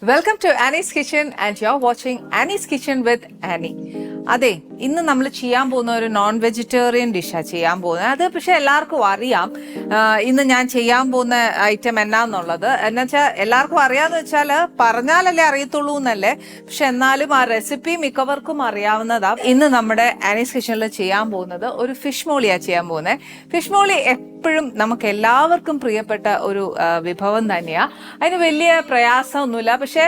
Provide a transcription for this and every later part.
Welcome to Annie's Kitchen and you're watching Annie's Kitchen with Annie. അതെ, ഇന്ന് നമ്മൾ ചെയ്യാൻ പോകുന്ന ഒരു നോൺ വെജിറ്റേറിയൻ ഡിഷാണ് ചെയ്യാൻ പോകുന്നത്. അത് പക്ഷെ എല്ലാവർക്കും അറിയാം ഇന്ന് ഞാൻ ചെയ്യാൻ പോകുന്ന ഐറ്റം എന്നാന്നുള്ളത്. എന്നുവെച്ചാൽ എല്ലാവർക്കും അറിയാന്ന് വെച്ചാൽ പറഞ്ഞാലല്ലേ അറിയത്തുള്ളൂ എന്നല്ലേ, പക്ഷെ എന്നാലും ആ റെസിപ്പി മിക്കവർക്കും അറിയാവുന്നതാ. ഇന്ന് നമ്മുടെ ആനീസ് കിച്ചണിൽ ചെയ്യാൻ പോകുന്നത് ഒരു ഫിഷ് മോളിയാണ് ചെയ്യാൻ പോകുന്നത്. ഫിഷ് മോളി എപ്പോഴും നമുക്ക് എല്ലാവർക്കും പ്രിയപ്പെട്ട ഒരു വിഭവം തന്നെയാ. അതിന് വലിയ പ്രയാസമൊന്നുമില്ല. പക്ഷെ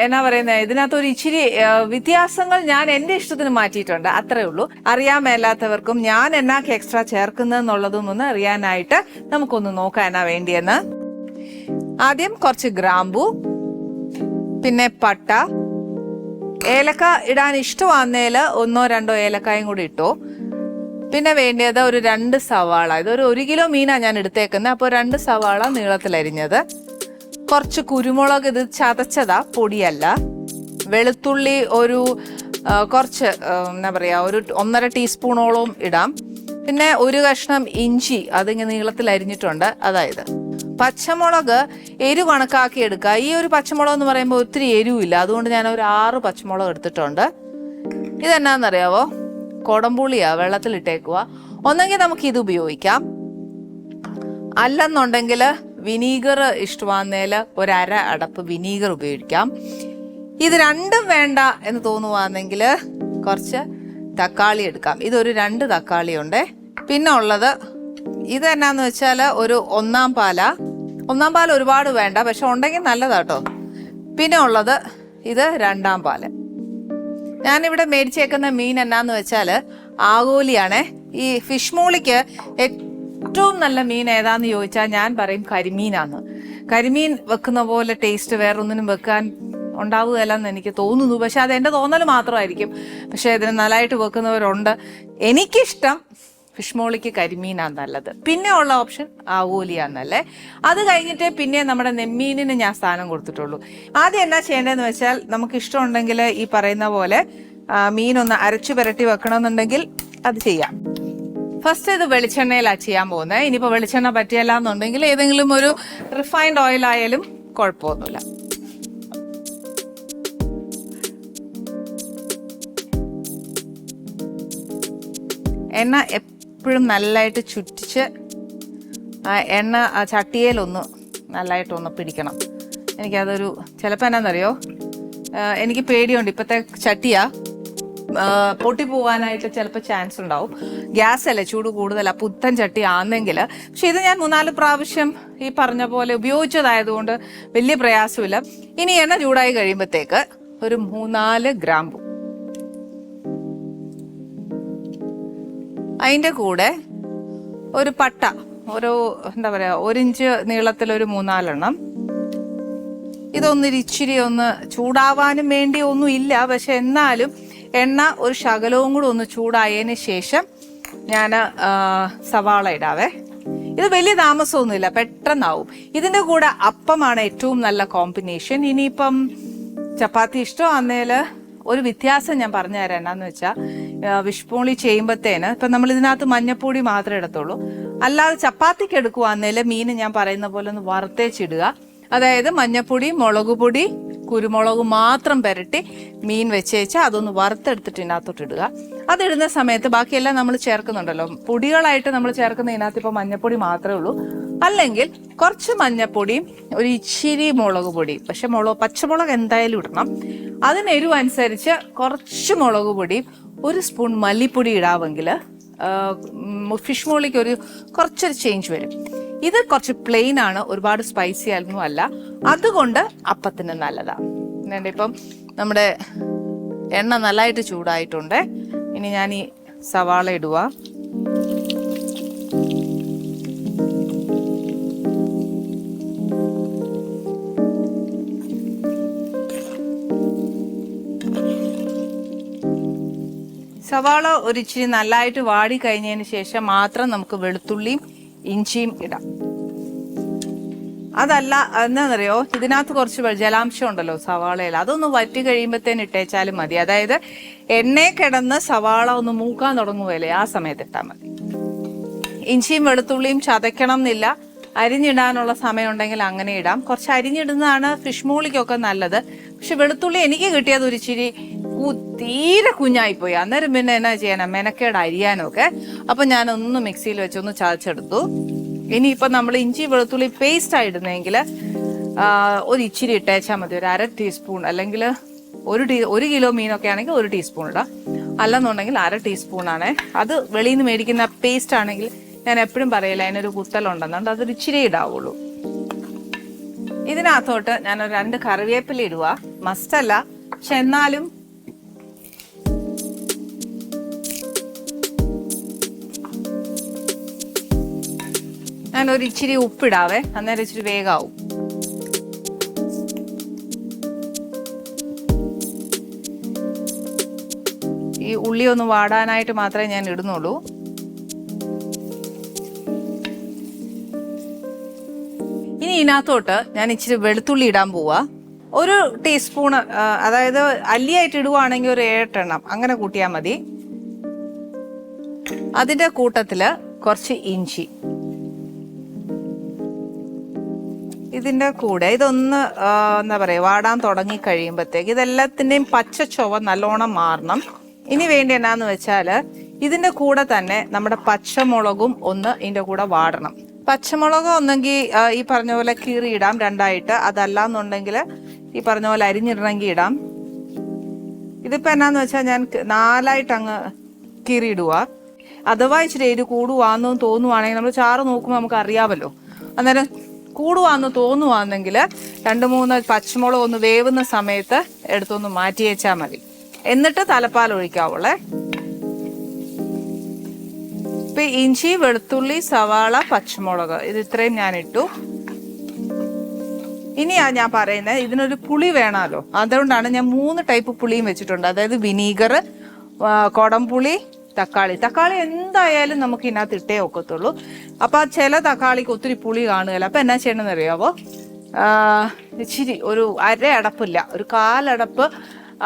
എന്നാ പറയുന്നത്, ഇതിനകത്ത് ഒരു ഇച്ചിരി വ്യത്യാസങ്ങൾ ഞാൻ എന്റെ ഇഷ്ടത്തിന് മാറ്റിയിട്ടുണ്ട്, അത്രേ ഉള്ളൂ. അറിയാൻ മേലാത്തവർക്കും ഞാൻ എന്നാക്ക് എക്സ്ട്രാ ചേർക്കുന്നതെന്നുള്ളതും ഒന്ന് അറിയാനായിട്ട് നമുക്കൊന്ന് നോക്കാം എന്നാ വേണ്ടിയെന്ന്. ആദ്യം കുറച്ച് ഗ്രാമ്പു, പിന്നെ പട്ട, ഏലക്ക ഇടാൻ ഇഷ്ടമാകുന്നതിൽ 1-2 ഏലക്കായും കൂടി ഇട്ടു. പിന്നെ വേണ്ടത് ഒരു 2 സവാള. ഇതൊരു 1 കിലോ മീനാണ് ഞാൻ എടുത്തേക്കുന്നത്, അപ്പോൾ 2 സവാള നീളത്തിലരിഞ്ഞത്. കുറച്ച് കുരുമുളക്, ഇത് ചതച്ചതാ, പൊടിയല്ല. വെളുത്തുള്ളി ഒരു കുറച്ച് എന്താ പറയുക, ഒരു 1.5 ടീസ്പൂണോളം ഇടാം. പിന്നെ ഒരു കഷ്ണം ഇഞ്ചി, അതിങ്ങനെ നീളത്തിൽ അരിഞ്ഞിട്ടുണ്ട്. അതായത് പച്ചമുളക് എരിവ് കണക്കാക്കി എടുക്കുക. ഈ ഒരു പച്ചമുളക് എന്ന് പറയുമ്പോൾ ഒത്തിരി എരിവില്ല, അതുകൊണ്ട് ഞാൻ ഒരു 6 പച്ചമുളക് എടുത്തിട്ടുണ്ട്. ഇതെന്നാന്നറിയാവോ, കൊടംപുളിയാ, വെള്ളത്തിലിട്ടേക്കുക. ഒന്നെങ്കിൽ നമുക്ക് ഇത് ഉപയോഗിക്കാം, അല്ലെന്നുണ്ടെങ്കിൽ വിനീഗർ ഇഷ്ടമാകുന്നതിൽ 1/2 അടപ്പ് വിനീഗർ ഉപയോഗിക്കാം. ഇത് രണ്ടും വേണ്ട എന്ന് തോന്നുവാണെങ്കിൽ കുറച്ച് തക്കാളി എടുക്കാം. ഇതൊരു 2 തക്കാളി ഉണ്ട്. പിന്നെ ഉള്ളത് ഇത് എന്നാന്ന് വെച്ചാൽ ഒരു 1-ാം പാല. 1-ാം പാൽ ഒരുപാട് വേണ്ട, പക്ഷെ ഉണ്ടെങ്കിൽ നല്ലതാട്ടോ. പിന്നെ ഉള്ളത് ഇത് 2-ാം പാല്. ഞാനിവിടെ മേടിച്ചേക്കുന്ന മീൻ എന്നാന്ന് വെച്ചാൽ ആഗോലിയാണേ. ഈ ഫിഷ് മോളിക്ക് ഏറ്റവും നല്ല മീൻ ഏതാന്ന് ചോദിച്ചാൽ ഞാൻ പറയും കരിമീനാന്ന്. കരിമീൻ വെക്കുന്ന പോലെ ടേസ്റ്റ് വേറൊന്നിനും വെക്കാൻ ഉണ്ടാവുകയല്ലെന്ന് എനിക്ക് തോന്നുന്നു. പക്ഷെ അത് എൻ്റെ തോന്നൽ മാത്രമായിരിക്കും. പക്ഷെ ഇതിന് നല്ലതായിട്ട് വെക്കുന്നവരുണ്ട്. എനിക്കിഷ്ടം ഫിഷ് മോളിക്ക് കരിമീനാണ് നല്ലത്. പിന്നെ ഉള്ള ഓപ്ഷൻ ആവോലിയാന്നല്ലേ. അത് കഴിഞ്ഞിട്ട് പിന്നെ നമ്മുടെ നെമ്മീനിന് ഞാൻ സ്ഥാനം കൊടുത്തിട്ടുള്ളൂ. ആദ്യം എന്നാ ചെയ്യേണ്ടതെന്ന് വെച്ചാൽ, നമുക്ക് ഇഷ്ടമുണ്ടെങ്കിൽ ഈ പറയുന്ന പോലെ മീനൊന്ന് അരച്ചു പുരട്ടി വെക്കണമെന്നുണ്ടെങ്കിൽ അത് ചെയ്യാം. ഫസ്റ്റ് ഇത് വെളിച്ചെണ്ണയിലാണ് ചെയ്യാൻ പോകുന്നത്. ഇനിയിപ്പോൾ വെളിച്ചെണ്ണ പറ്റിയല്ല എന്നുണ്ടെങ്കിൽ ഏതെങ്കിലും ഒരു റിഫൈൻഡ് ഓയിൽ ആയാലും കുഴപ്പമൊന്നുമില്ല. എണ്ണ എപ്പോഴും നല്ലതായിട്ട് ചുറ്റിച്ച് എണ്ണ ആ ചട്ടിയിലൊന്ന് നല്ലതായിട്ടൊന്ന് പിടിക്കണം. എനിക്കതൊരു ചിലപ്പോൾ എന്നാന്നറിയോ, എനിക്ക് പേടിയുണ്ട്. ഇപ്പോഴത്തെ ചട്ടിയാ പൊട്ടിപ്പോവാനായിട്ട് ചിലപ്പോൾ ചാൻസ് ഉണ്ടാവും. ഗ്യാസ് അല്ലേ, ചൂട് കൂടുതലാണ്. പുത്തൻ ചട്ടി ആണെങ്കിൽ, പക്ഷെ ഇത് ഞാൻ 3-4 പ്രാവശ്യം ഈ പറഞ്ഞ പോലെ ഉപയോഗിച്ചതായതുകൊണ്ട് വലിയ പ്രയാസമില്ല. ഇനി എണ്ണ ചൂടായി കഴിയുമ്പോഴത്തേക്ക് ഒരു 3-4 ഗ്രാമ്പു, അതിൻ്റെ കൂടെ ഒരു പട്ട, ഒരു എന്താ പറയുക, 1 ഇഞ്ച് നീളത്തിലൊരു 3-4 എണ്ണം. ഇച്ചിരി ഒന്ന് ചൂടാവാനും വേണ്ടി ഒന്നും ഇല്ല, പക്ഷെ എന്നാലും എണ്ണ ഒരു ശകലവും കൂടെ ഒന്ന് ചൂടായതിന് ശേഷം ഞാൻ സവാള ഇടാവേ. ഇത് വലിയ താമസമൊന്നുമില്ല, പെട്ടെന്നാവും. ഇതിൻ്റെ കൂടെ അപ്പമാണ് ഏറ്റവും നല്ല കോമ്പിനേഷൻ. ഇനിയിപ്പം ചപ്പാത്തി ഇഷ്ടമാന്നേൽ ഒരു വ്യത്യാസം ഞാൻ പറഞ്ഞു തരാം. എന്നാന്ന് വെച്ചാൽ, ഫിഷ് മോളി ചെയ്യുമ്പോഴത്തേന് ഇപ്പം നമ്മൾ ഇതിനകത്ത് മഞ്ഞപ്പൊടി മാത്രമേ ഇടത്തുള്ളൂ. അല്ലാതെ ചപ്പാത്തിക്ക് എടുക്കുവാന്നേൽ മീൻ ഞാൻ പറയുന്ന പോലെ ഒന്ന് വറുത്തേച്ചിടുക. അതായത് മഞ്ഞപ്പൊടി, മുളക് പൊടി, കുരുമുളക് മാത്രം പുരട്ടി മീൻ വെച്ചേച്ച് അതൊന്ന് വറുത്തെടുത്തിട്ട് ഇതിനകത്തോട്ട് ഇടുക. അതിടുന്ന സമയത്ത് ബാക്കിയെല്ലാം നമ്മൾ ചേർക്കുന്നുണ്ടല്ലോ, പൊടികളായിട്ട് നമ്മൾ ചേർക്കുന്ന ഇതിനകത്ത് ഇപ്പോൾ മഞ്ഞപ്പൊടി മാത്രമേ ഉള്ളൂ. അല്ലെങ്കിൽ കുറച്ച് മഞ്ഞപ്പൊടിയും ഒരു ഇച്ചിരി മുളക് പൊടിയും. പക്ഷെ പച്ചമുളക് എന്തായാലും ഇടണം. അതിന് എരിവനുസരിച്ച് കുറച്ച് മുളക് പൊടിയും 1 സ്പൂൺ മല്ലിപ്പൊടി ഇടാമെങ്കിൽ ഫിഷ് മോളിക്ക് കുറച്ചൊരു ചേഞ്ച് വരും. ഇത് കുറച്ച് പ്ലെയിൻ ആണ്, ഒരുപാട് സ്പൈസി ഒന്നും അല്ല, അതുകൊണ്ട് അപ്പത്തിന് നല്ലതാണ്. എന്നിട്ട് ഇപ്പം നമ്മുടെ എണ്ണ നല്ലതായിട്ട് ചൂടായിട്ടുണ്ട്. ഇനി ഞാൻ ഈ സവാള ഇടുക. സവാള ഒരിച്ചിരി നല്ലതായിട്ട് വാടി കഴിഞ്ഞതിന് ശേഷം മാത്രം നമുക്ക് വെളുത്തുള്ളിയും ഇഞ്ചിയും ഇടാം. അതല്ല എന്താണെന്നറിയോ, ഇതിനകത്ത് കുറച്ച് ജലാംശം ഉണ്ടല്ലോ സവാളയിൽ, അതൊന്ന് വറ്റി കഴിയുമ്പോഴത്തേന് ഇട്ടേച്ചാലും മതി. അതായത് എണ്ണയെ കിടന്ന് സവാള ഒന്ന് മൂക്കാൻ തുടങ്ങുകയല്ലേ, ആ സമയത്ത് ഇട്ടാൽ മതി. ഇഞ്ചിയും വെളുത്തുള്ളിയും ചതയ്ക്കണം എന്നില്ല, അരിഞ്ഞിടാനുള്ള സമയം ഉണ്ടെങ്കിൽ അങ്ങനെ ഇടാം. കുറച്ച് അരിഞ്ഞിടുന്നതാണ് ഫിഷ് മോളിക്കൊക്കെ നല്ലത്. പക്ഷെ വെളുത്തുള്ളി എനിക്ക് കിട്ടിയത് ഒരു ഇച്ചിരി തീരെ കുഞ്ഞായിപ്പോയി. അന്നേരം പിന്നെ എന്നാ ചെയ്യാനാ, മെനക്കേട് അരിയാനൊക്കെ. അപ്പൊ ഞാനൊന്ന് മിക്സിയിൽ വെച്ചൊന്ന് ചതച്ചെടുത്തു. ഇനിയിപ്പോൾ നമ്മൾ ഇഞ്ചി വെളുത്തുള്ളി പേസ്റ്റ് ആയിടുന്നെങ്കിൽ ഒരു ഇച്ചിരി ഇട്ടേച്ചാൽ മതി. ഒരു 1/2 ടീസ്പൂൺ, അല്ലെങ്കിൽ 1 കിലോ മീനൊക്കെ ആണെങ്കിൽ 1 ടീസ്പൂൺ ഇടാം. അല്ലെന്നുണ്ടെങ്കിൽ 1/2 ടീസ്പൂണാണ്. അത് വെളിയിൽ നിന്ന് മേടിക്കുന്ന പേസ്റ്റ് ആണെങ്കിൽ ഞാൻ എപ്പോഴും പറയില്ല, അതിനൊരു കുത്തലുണ്ടെന്നുണ്ട്, അതൊരു ഇച്ചിരി ഇടാവുള്ളൂ. ഇതിനകത്തോട്ട് ഞാനൊരു 2 കറിവേപ്പില ഇടുക. മസ്റ്റല്ല, പക്ഷെ എന്നാലും ഞാനൊരു ഇച്ചിരി ഉപ്പിടാവേ, അന്നേരം ഇച്ചിരി വേഗാവും. ഈ ഉള്ളി ഒന്ന് വാടാനായിട്ട് മാത്രമേ ഞാൻ ഇടുന്നുള്ളൂ. ഇനി ഇതിനകത്തോട്ട് ഞാൻ ഇച്ചിരി വെളുത്തുള്ളി ഇടാൻ പോവാ. 1 ടീസ്പൂണ്, അതായത് അല്ലിയായിട്ട് ഇടുവാണെങ്കിൽ ഒരു 7 എണ്ണം അങ്ങനെ കൂട്ടിയാൽ മതി. അതിന്റെ കൂട്ടത്തില് കുറച്ച് ഇഞ്ചി, ഇതിന്റെ കൂടെ ഇതൊന്ന് എന്താ പറയാ വാടാൻ തുടങ്ങി കഴിയുമ്പോഴത്തേക്ക് ഇതെല്ലാത്തിൻ്റെയും പച്ച ചുവ നല്ലോണം മാറണം. ഇനി വേണ്ടി എന്നാന്ന് വെച്ചാല് ഇതിന്റെ കൂടെ തന്നെ നമ്മുടെ പച്ചമുളകും ഒന്ന് ഇതിന്റെ കൂടെ വാടണം. പച്ചമുളക് ഒന്നെങ്കിൽ ഈ പറഞ്ഞ പോലെ കീറി ഇടാം 2ആയിട്ട്, അതല്ലാന്നുണ്ടെങ്കിൽ ഈ പറഞ്ഞ പോലെ അരിഞ്ഞിടണമെങ്കിൽ ഇടാം. ഇതിപ്പോ എന്നാന്ന് വെച്ചാൽ ഞാൻ 4ആയിട്ട് അങ്ങ് കീറി ഇടുക. അഥവാ ഇച്ചിരി എരി കൂടുവാന്ന് തോന്നുവാണെങ്കിൽ നമ്മൾ ചാറ് നോക്കുമ്പോൾ നമുക്ക് അറിയാമല്ലോ. അന്നേരം കൂടുവാന്ന് തോന്നുവാണെങ്കിൽ 2-3 പച്ചമുളക് ഒന്ന് വേവുന്ന സമയത്ത് എടുത്തൊന്ന് മാറ്റി വെച്ചാൽ മതി. എന്നിട്ട് തലപ്പാൽ ഒഴിക്കാവുള്ളേ. ഇപ്പൊ ഇഞ്ചി വെളുത്തുള്ളി സവാള പച്ചമുളക് ഇത് ഇത്രയും ഞാൻ ഇട്ടു. ഇനിയാ ഞാൻ പറയുന്നത്, ഇതിനൊരു പുളി വേണമല്ലോ. അതുകൊണ്ടാണ് ഞാൻ 3 ടൈപ്പ് പുളിയും വെച്ചിട്ടുണ്ട്. അതായത് വിനീഗർ, കൊടംപുളി, തക്കാളി എന്തായാലും നമുക്ക് ഇതിനകത്ത് ഇട്ടേ ഒക്കത്തുള്ളൂ. അപ്പൊ ചില തക്കാളിക്ക് ഒത്തിരി പുളി കാണുകയില്ല. അപ്പൊ എന്നാ ചെയ്യണമെന്ന് അറിയാവോ, ഇച്ചിരി ഒരു 1/2 അടപ്പില്ല, ഒരു 1/4 അടപ്പ്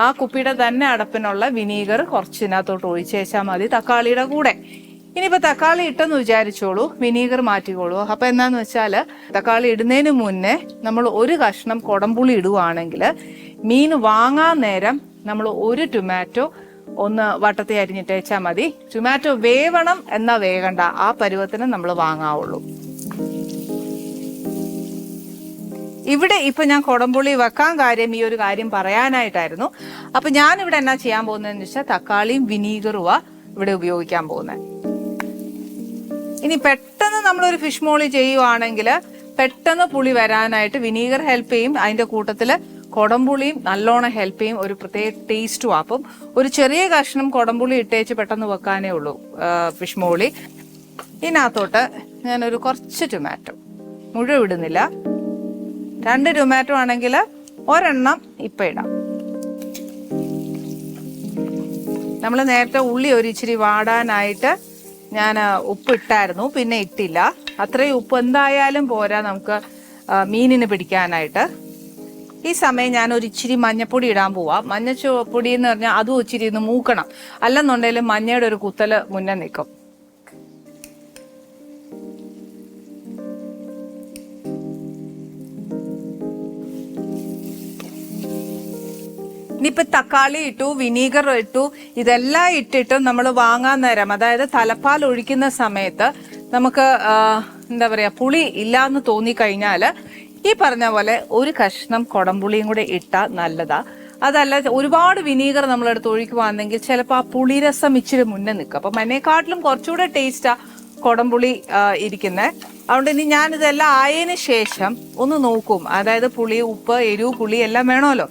ആ കുപ്പിയുടെ തന്നെ അടപ്പിനുള്ള വിനീഗർ കുറച്ച് ഇതിനകത്തോട്ട് ഒഴിച്ചേച്ചാൽ മതി തക്കാളിയുടെ കൂടെ. ഇനിയിപ്പോൾ തക്കാളി ഇട്ടെന്ന് വിചാരിച്ചോളൂ, വിനീഗർ മാറ്റിക്കോളൂ. അപ്പം എന്താന്ന് വെച്ചാൽ തക്കാളി ഇടുന്നതിന് മുന്നേ നമ്മൾ 1 കഷ്ണം കൊടംപുളി ഇടുവാണെങ്കിൽ മീൻ വാങ്ങാൻ നേരം നമ്മൾ 1 ടൊമാറ്റോ ഒന്ന് വട്ടത്തിൽ അരിഞ്ഞിട്ടേച്ചാൽ മതി. ടൊമാറ്റോ വേവണം എന്നാ വേകണ്ട, ആ പരുവത്തിന് നമ്മൾ വാങ്ങാവുള്ളൂ. ഇവിടെ ഇപ്പൊ ഞാൻ കൊടംപുളി വെക്കാൻ കാര്യം ഈ ഒരു കാര്യം പറയാനായിട്ടായിരുന്നു. അപ്പൊ ഞാനിവിടെ എന്നാ ചെയ്യാൻ പോകുന്നതെന്ന് വെച്ചാൽ തക്കാളിയും വിനീഗറുവാ ഇവിടെ ഉപയോഗിക്കാൻ പോകുന്നത്. ഇനി പെട്ടെന്ന് നമ്മളൊരു ഫിഷ് മോളി ചെയ്യുവാണെങ്കിൽ പെട്ടെന്ന് പുളി വരാനായിട്ട് വിനീഗർ ഹെൽപ്പ് ചെയ്യും. അതിന്റെ കൂട്ടത്തില് കൊടംപുളിയും നല്ലോണം ഹെൽപ്പ് ചെയ്യും, ഒരു പ്രത്യേക ടേസ്റ്റും. അപ്പം ഒരു ചെറിയ കഷ്ണം കൊടംപുളി ഇട്ടേച്ച് പെട്ടെന്ന് വെക്കാനേ ഉള്ളൂ ഫിഷ് മോളി. ഇതിനകത്തോട്ട് ഞാനൊരു കുറച്ച് ടൊമാറ്റോ, മുഴുവൻ ഇടുന്നില്ല, 2 ടൊമാറ്റോ ആണെങ്കിൽ 1 എണ്ണം ഇപ്പം ഇടാം. നമ്മൾ നേരത്തെ ഉള്ളി ഒരു ഇച്ചിരി വാടാനായിട്ട് ഞാൻ ഉപ്പിട്ടായിരുന്നു, പിന്നെ ഇട്ടില്ല. അത്രയും ഉപ്പ് എന്തായാലും പോരാ നമുക്ക് മീനിന് പിടിക്കാനായിട്ട്. ഈ സമയം ഞാൻ ഒരു ഇച്ചിരി മഞ്ഞപ്പൊടി ഇടാൻ പോവാം. മഞ്ഞപ്പൊടി എന്ന് പറഞ്ഞാൽ അതും ഇച്ചിരി ഒന്ന് മൂക്കണം, അല്ലെന്നുണ്ടെങ്കിലും മഞ്ഞയുടെ ഒരു കുത്തല് മുന്നേ നിൽക്കും. ഇനിയിപ്പോൾ തക്കാളി ഇട്ടു, വിനീഗർ ഇട്ടു, ഇതെല്ലാം ഇട്ടിട്ട് നമ്മൾ വാങ്ങാൻ നേരം, അതായത് തലപ്പാൽ ഒഴിക്കുന്ന സമയത്ത് നമുക്ക് എന്താ പറയുക പുളി ഇല്ലാന്ന് തോന്നിക്കഴിഞ്ഞാൽ ഈ പറഞ്ഞ പോലെ 1 കഷ്ണം കൊടംപുളിയും കൂടെ ഇട്ടാൽ നല്ലതാ. അതല്ല ഒരുപാട് വിനീഗർ നമ്മളെടുത്ത് ഒഴിക്കുവാണെങ്കിൽ ചിലപ്പോൾ ആ പുളിരസം ഇച്ചിരി മുന്നേ നിൽക്കും. അപ്പം അതിനെക്കാട്ടിലും കുറച്ചുകൂടെ ടേസ്റ്റാ കൊടംപുളി ഇരിക്കുന്നത്. അതുകൊണ്ട് ഇനി ഞാനിതെല്ലാം ആയതിനു ശേഷം ഒന്ന് നോക്കും, അതായത് പുളി, ഉപ്പ്, എരിവ്, പുളി എല്ലാം വേണമല്ലോ.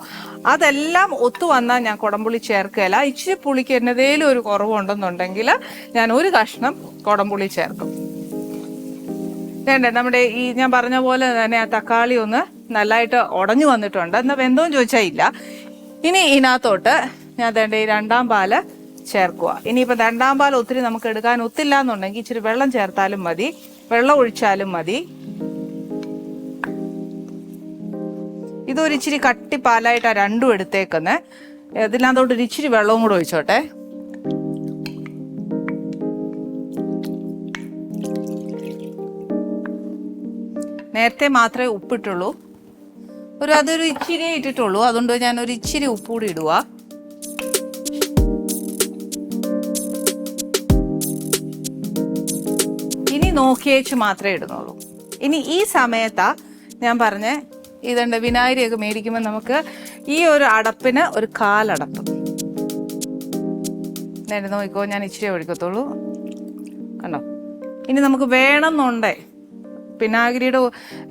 അതെല്ലാം ഒത്തു വന്നാൽ ഞാൻ കൊടംപുളി ചേർക്കുകയില്ല. ഇച്ചിരി പുളിക്ക് എന്നതേലും ഒരു കുറവുണ്ടെന്നുണ്ടെങ്കിൽ ഞാൻ 1 കഷ്ണം കൊടംപുളി ചേർക്കും. വേണ്ട, നമ്മുടെ ഈ ഞാൻ പറഞ്ഞ പോലെ തന്നെ ആ തക്കാളി ഒന്ന് നല്ലതായിട്ട് ഉടഞ്ഞു വന്നിട്ടുണ്ട്. എന്നാൽ വെന്തോന്ന് ചോദിച്ചാൽ ഇല്ല. ഇനി ഇതിനകത്തോട്ട് ഞാൻ വേണ്ട ഈ 2ാം പാല് ചേർക്കുക. ഇനിയിപ്പോൾ 2ാം പാൽ ഒത്തിരി നമുക്ക് എടുക്കാൻ ഒത്തില്ല എന്നുണ്ടെങ്കിൽ ഇച്ചിരി വെള്ളം ചേർത്താലും മതി, വെള്ളം ഒഴിച്ചാലും മതി. ഇതൊരു ഇച്ചിരി കട്ടിപ്പാലായിട്ടാണ് 2ഉം എടുത്തേക്കുന്നത്. ഇതിനകത്തോട്ട് ഒരു ഇച്ചിരി വെള്ളവും കൂടെ ഒഴിച്ചോട്ടെ. നേരത്തെ മാത്രമേ ഉപ്പിട്ടുള്ളൂ. അതൊരു ഇച്ചിരി ഇട്ടിട്ടുള്ളൂ, അതുകൊണ്ട് ഞാൻ ഒരു ഇച്ചിരി ഉപ്പ് കൂടി ഇടുക. ഇനി നോക്കിയേച്ച് മാത്രമേ ഇടുന്നുള്ളൂ. ഇനി ഈ സമയത്താ ഞാൻ പറഞ്ഞ ഇതുണ്ട്, വിനാഗിരിയൊക്കെ മേടിക്കുമ്പോൾ നമുക്ക് ഈ ഒരു അടപ്പിന് ഒരു കാലടപ്പ് നേരെ നോക്കിക്കോ. ഞാൻ ഇച്ചിരി ഒഴിക്കത്തുള്ളൂ, കണ്ടോ. ഇനി നമുക്ക് വേണമെന്നുണ്ടേ വിനാഗിരിയുടെ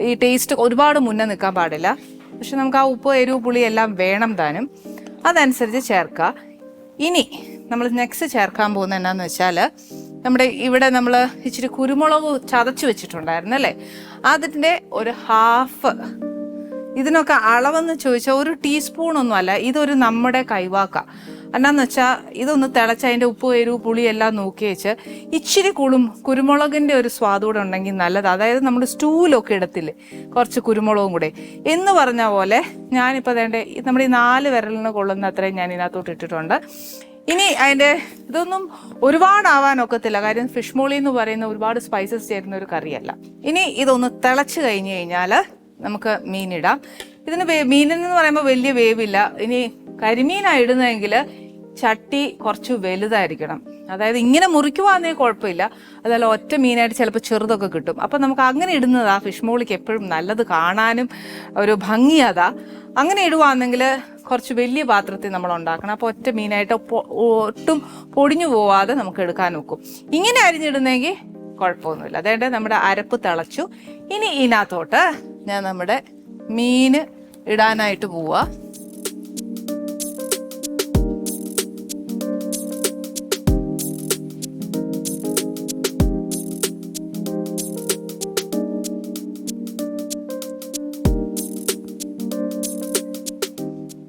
ഈ ടേസ്റ്റ് ഒരുപാട് മുന്നേ നിൽക്കാൻ പാടില്ല, പക്ഷെ നമുക്ക് ആ ഉപ്പ് എരിവ് പുളി എല്ലാം വേണം താനും, അതനുസരിച്ച് ചേർക്കുക. ഇനി നമ്മൾ നെക്സ്റ്റ് ചേർക്കാൻ പോകുന്നത് എന്നാന്ന് വെച്ചാൽ ഇവിടെ നമ്മൾ ഇച്ചിരി കുരുമുളക് ചതച്ച് വെച്ചിട്ടുണ്ടായിരുന്നു അല്ലേ, അതിൻ്റെ ഒരു ഹാഫ്. ഇതിനൊക്കെ അളവെന്ന് ചോദിച്ചാൽ 1 ടീസ്പൂണൊന്നും അല്ല, ഇതൊരു നമ്മുടെ കൈവാക്ക. എന്നാന്ന് വെച്ചാൽ ഇതൊന്ന് തിളച്ച് അതിൻ്റെ ഉപ്പ് എരിവ് പുളി എല്ലാം നോക്കി വെച്ച് ഇച്ചിരി കുരുമുളകിൻ്റെ ഒരു സ്വാദൂടെ ഉണ്ടെങ്കിൽ നല്ലത്. അതായത് നമ്മൾ സ്റ്റൂവിലൊക്കെ ഇടത്തില്ലേ കുറച്ച് കുരുമുളകും കൂടെ എന്ന് പറഞ്ഞ പോലെ ഞാനിപ്പോൾ അതേണ്ട നമ്മുടെ ഈ 4 വിരലിന് കൊള്ളുന്ന അത്രയും ഞാൻ ഇതിനകത്തോട്ട് ഇട്ടിട്ടുണ്ട്. ഇനി അതിൻ്റെ ഇതൊന്നും ഒരുപാടാവാനൊക്കത്തില്ല, കാര്യം ഫിഷ് മോളി എന്ന് പറയുന്ന ഒരുപാട് സ്പൈസസ് ചേരുന്ന ഒരു കറിയല്ല. ഇനി ഇതൊന്ന് തിളച്ച് കഴിഞ്ഞ് കഴിഞ്ഞാൽ നമുക്ക് മീനിടാം. മീനെന്ന് പറയുമ്പോൾ വലിയ വേവില്ല. ഇനി കരിമീനാണ് ഇടുന്നതെങ്കിൽ ചട്ടി കുറച്ച് വലുതായിരിക്കണം, അതായത് ഇങ്ങനെ മുറിക്കുവാണെങ്കിൽ കുഴപ്പമില്ല, അതല്ല ഒറ്റ മീനായിട്ട് ചിലപ്പോൾ ചെറുതൊക്കെ കിട്ടും. അപ്പം നമുക്ക് അങ്ങനെ ഇടുന്നതാ ഫിഷ് മോളിക്ക് എപ്പോഴും നല്ലത്, കാണാനും ഒരു ഭംഗി അതാ. അങ്ങനെ ഇടുവാണെങ്കിൽ കുറച്ച് വലിയ പാത്രത്തിൽ നമ്മൾ ഉണ്ടാക്കണം. അപ്പോൾ ഒറ്റ മീനായിട്ട് ഒട്ടും പൊടിഞ്ഞു പോവാതെ നമുക്ക് എടുക്കാൻ നോക്കും. ഇങ്ങനെ അരിഞ്ഞിടുന്നെങ്കിൽ കുഴപ്പമൊന്നുമില്ല. അതായത് നമ്മുടെ അരപ്പ് തിളച്ചു. ഇനി ഇതിനകത്തോട്ട് ഞാൻ നമ്മുടെ മീൻ ഇടാനായിട്ട് പോവാ.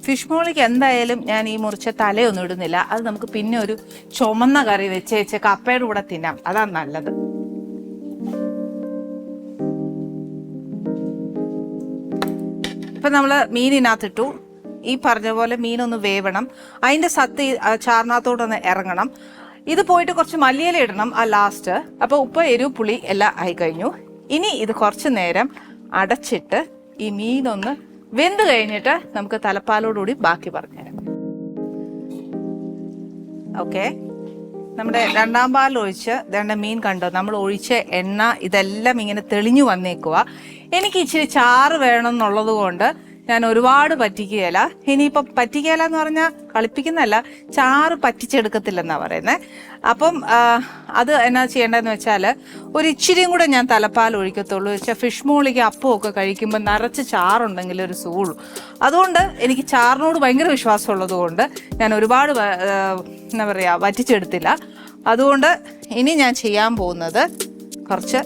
ഫിഷ് മോളിക്ക് എന്തായാലും ഞാൻ ഈ മുറിച്ച തലയൊന്നും ഇടുന്നില്ല, അത് നമുക്ക് പിന്നെ ഒരു ചുമന്ന കറി വെച്ച് കപ്പയുടെ കൂടെ തിന്നാം, അതാണ് നല്ലത്. ഇപ്പം നമ്മൾ മീനിനകത്തിട്ടു. ഈ പറഞ്ഞ പോലെ മീനൊന്ന് വേവണം, അതിൻ്റെ സത്ത് ചാറിനകത്തോടൊന്ന് ഇറങ്ങണം. ഇത് പോയിട്ട് കുറച്ച് മല്ലിയില ഇടണം ആ ലാസ്റ്റ്. അപ്പോൾ ഉപ്പ് എരിവ് പുളി എല്ലാം ആയി കഴിഞ്ഞു. ഇനി ഇത് കുറച്ച് നേരം അടച്ചിട്ട് ഈ മീനൊന്ന് വെന്ത് കഴിഞ്ഞിട്ട് നമുക്ക് തലപ്പാലോടുകൂടി ബാക്കി പറഞ്ഞുതരാം. ഓക്കെ, നമ്മുടെ 2ാം പാൽ ഒഴിച്ച് വേണ്ട മീൻ കണ്ടോ, നമ്മൾ ഒഴിച്ച എണ്ണ ഇതെല്ലാം ഇങ്ങനെ തെളിഞ്ഞു വന്നേക്കുക. എനിക്ക് ഇച്ചിരി ചാറ് വേണം എന്നുള്ളത് കൊണ്ട് ഞാൻ ഒരുപാട് പറ്റിക്കുകയില്ല. ഇനിയിപ്പം പറ്റിക്കുകയില്ല എന്ന് പറഞ്ഞാൽ കളിപ്പിക്കുന്നതല്ല, ചാറ് പറ്റിച്ചെടുക്കത്തില്ലെന്നാണ് പറയുന്നത്. അപ്പം അത് എന്നാ ചെയ്യേണ്ടതെന്ന് വെച്ചാൽ ഒരു ഇച്ചിരിയും കൂടെ ഞാൻ തലപ്പാൽ ഒഴിക്കത്തുള്ളൂ. വെച്ചാൽ ഫിഷ് മോളിക്ക് അപ്പമൊക്കെ കഴിക്കുമ്പോൾ നിറച്ച് ചാറുണ്ടെങ്കിൽ ഒരു സുഖമുള്ളൂ. അതുകൊണ്ട് എനിക്ക് ചാറിനോട് ഭയങ്കര വിശ്വാസമുള്ളത് കൊണ്ട് ഞാൻ ഒരുപാട് എന്താ പറയുക വറ്റിച്ചെടുത്തില്ല. അതുകൊണ്ട് ഇനി ഞാൻ ചെയ്യാൻ പോകുന്നത് കുറച്ച്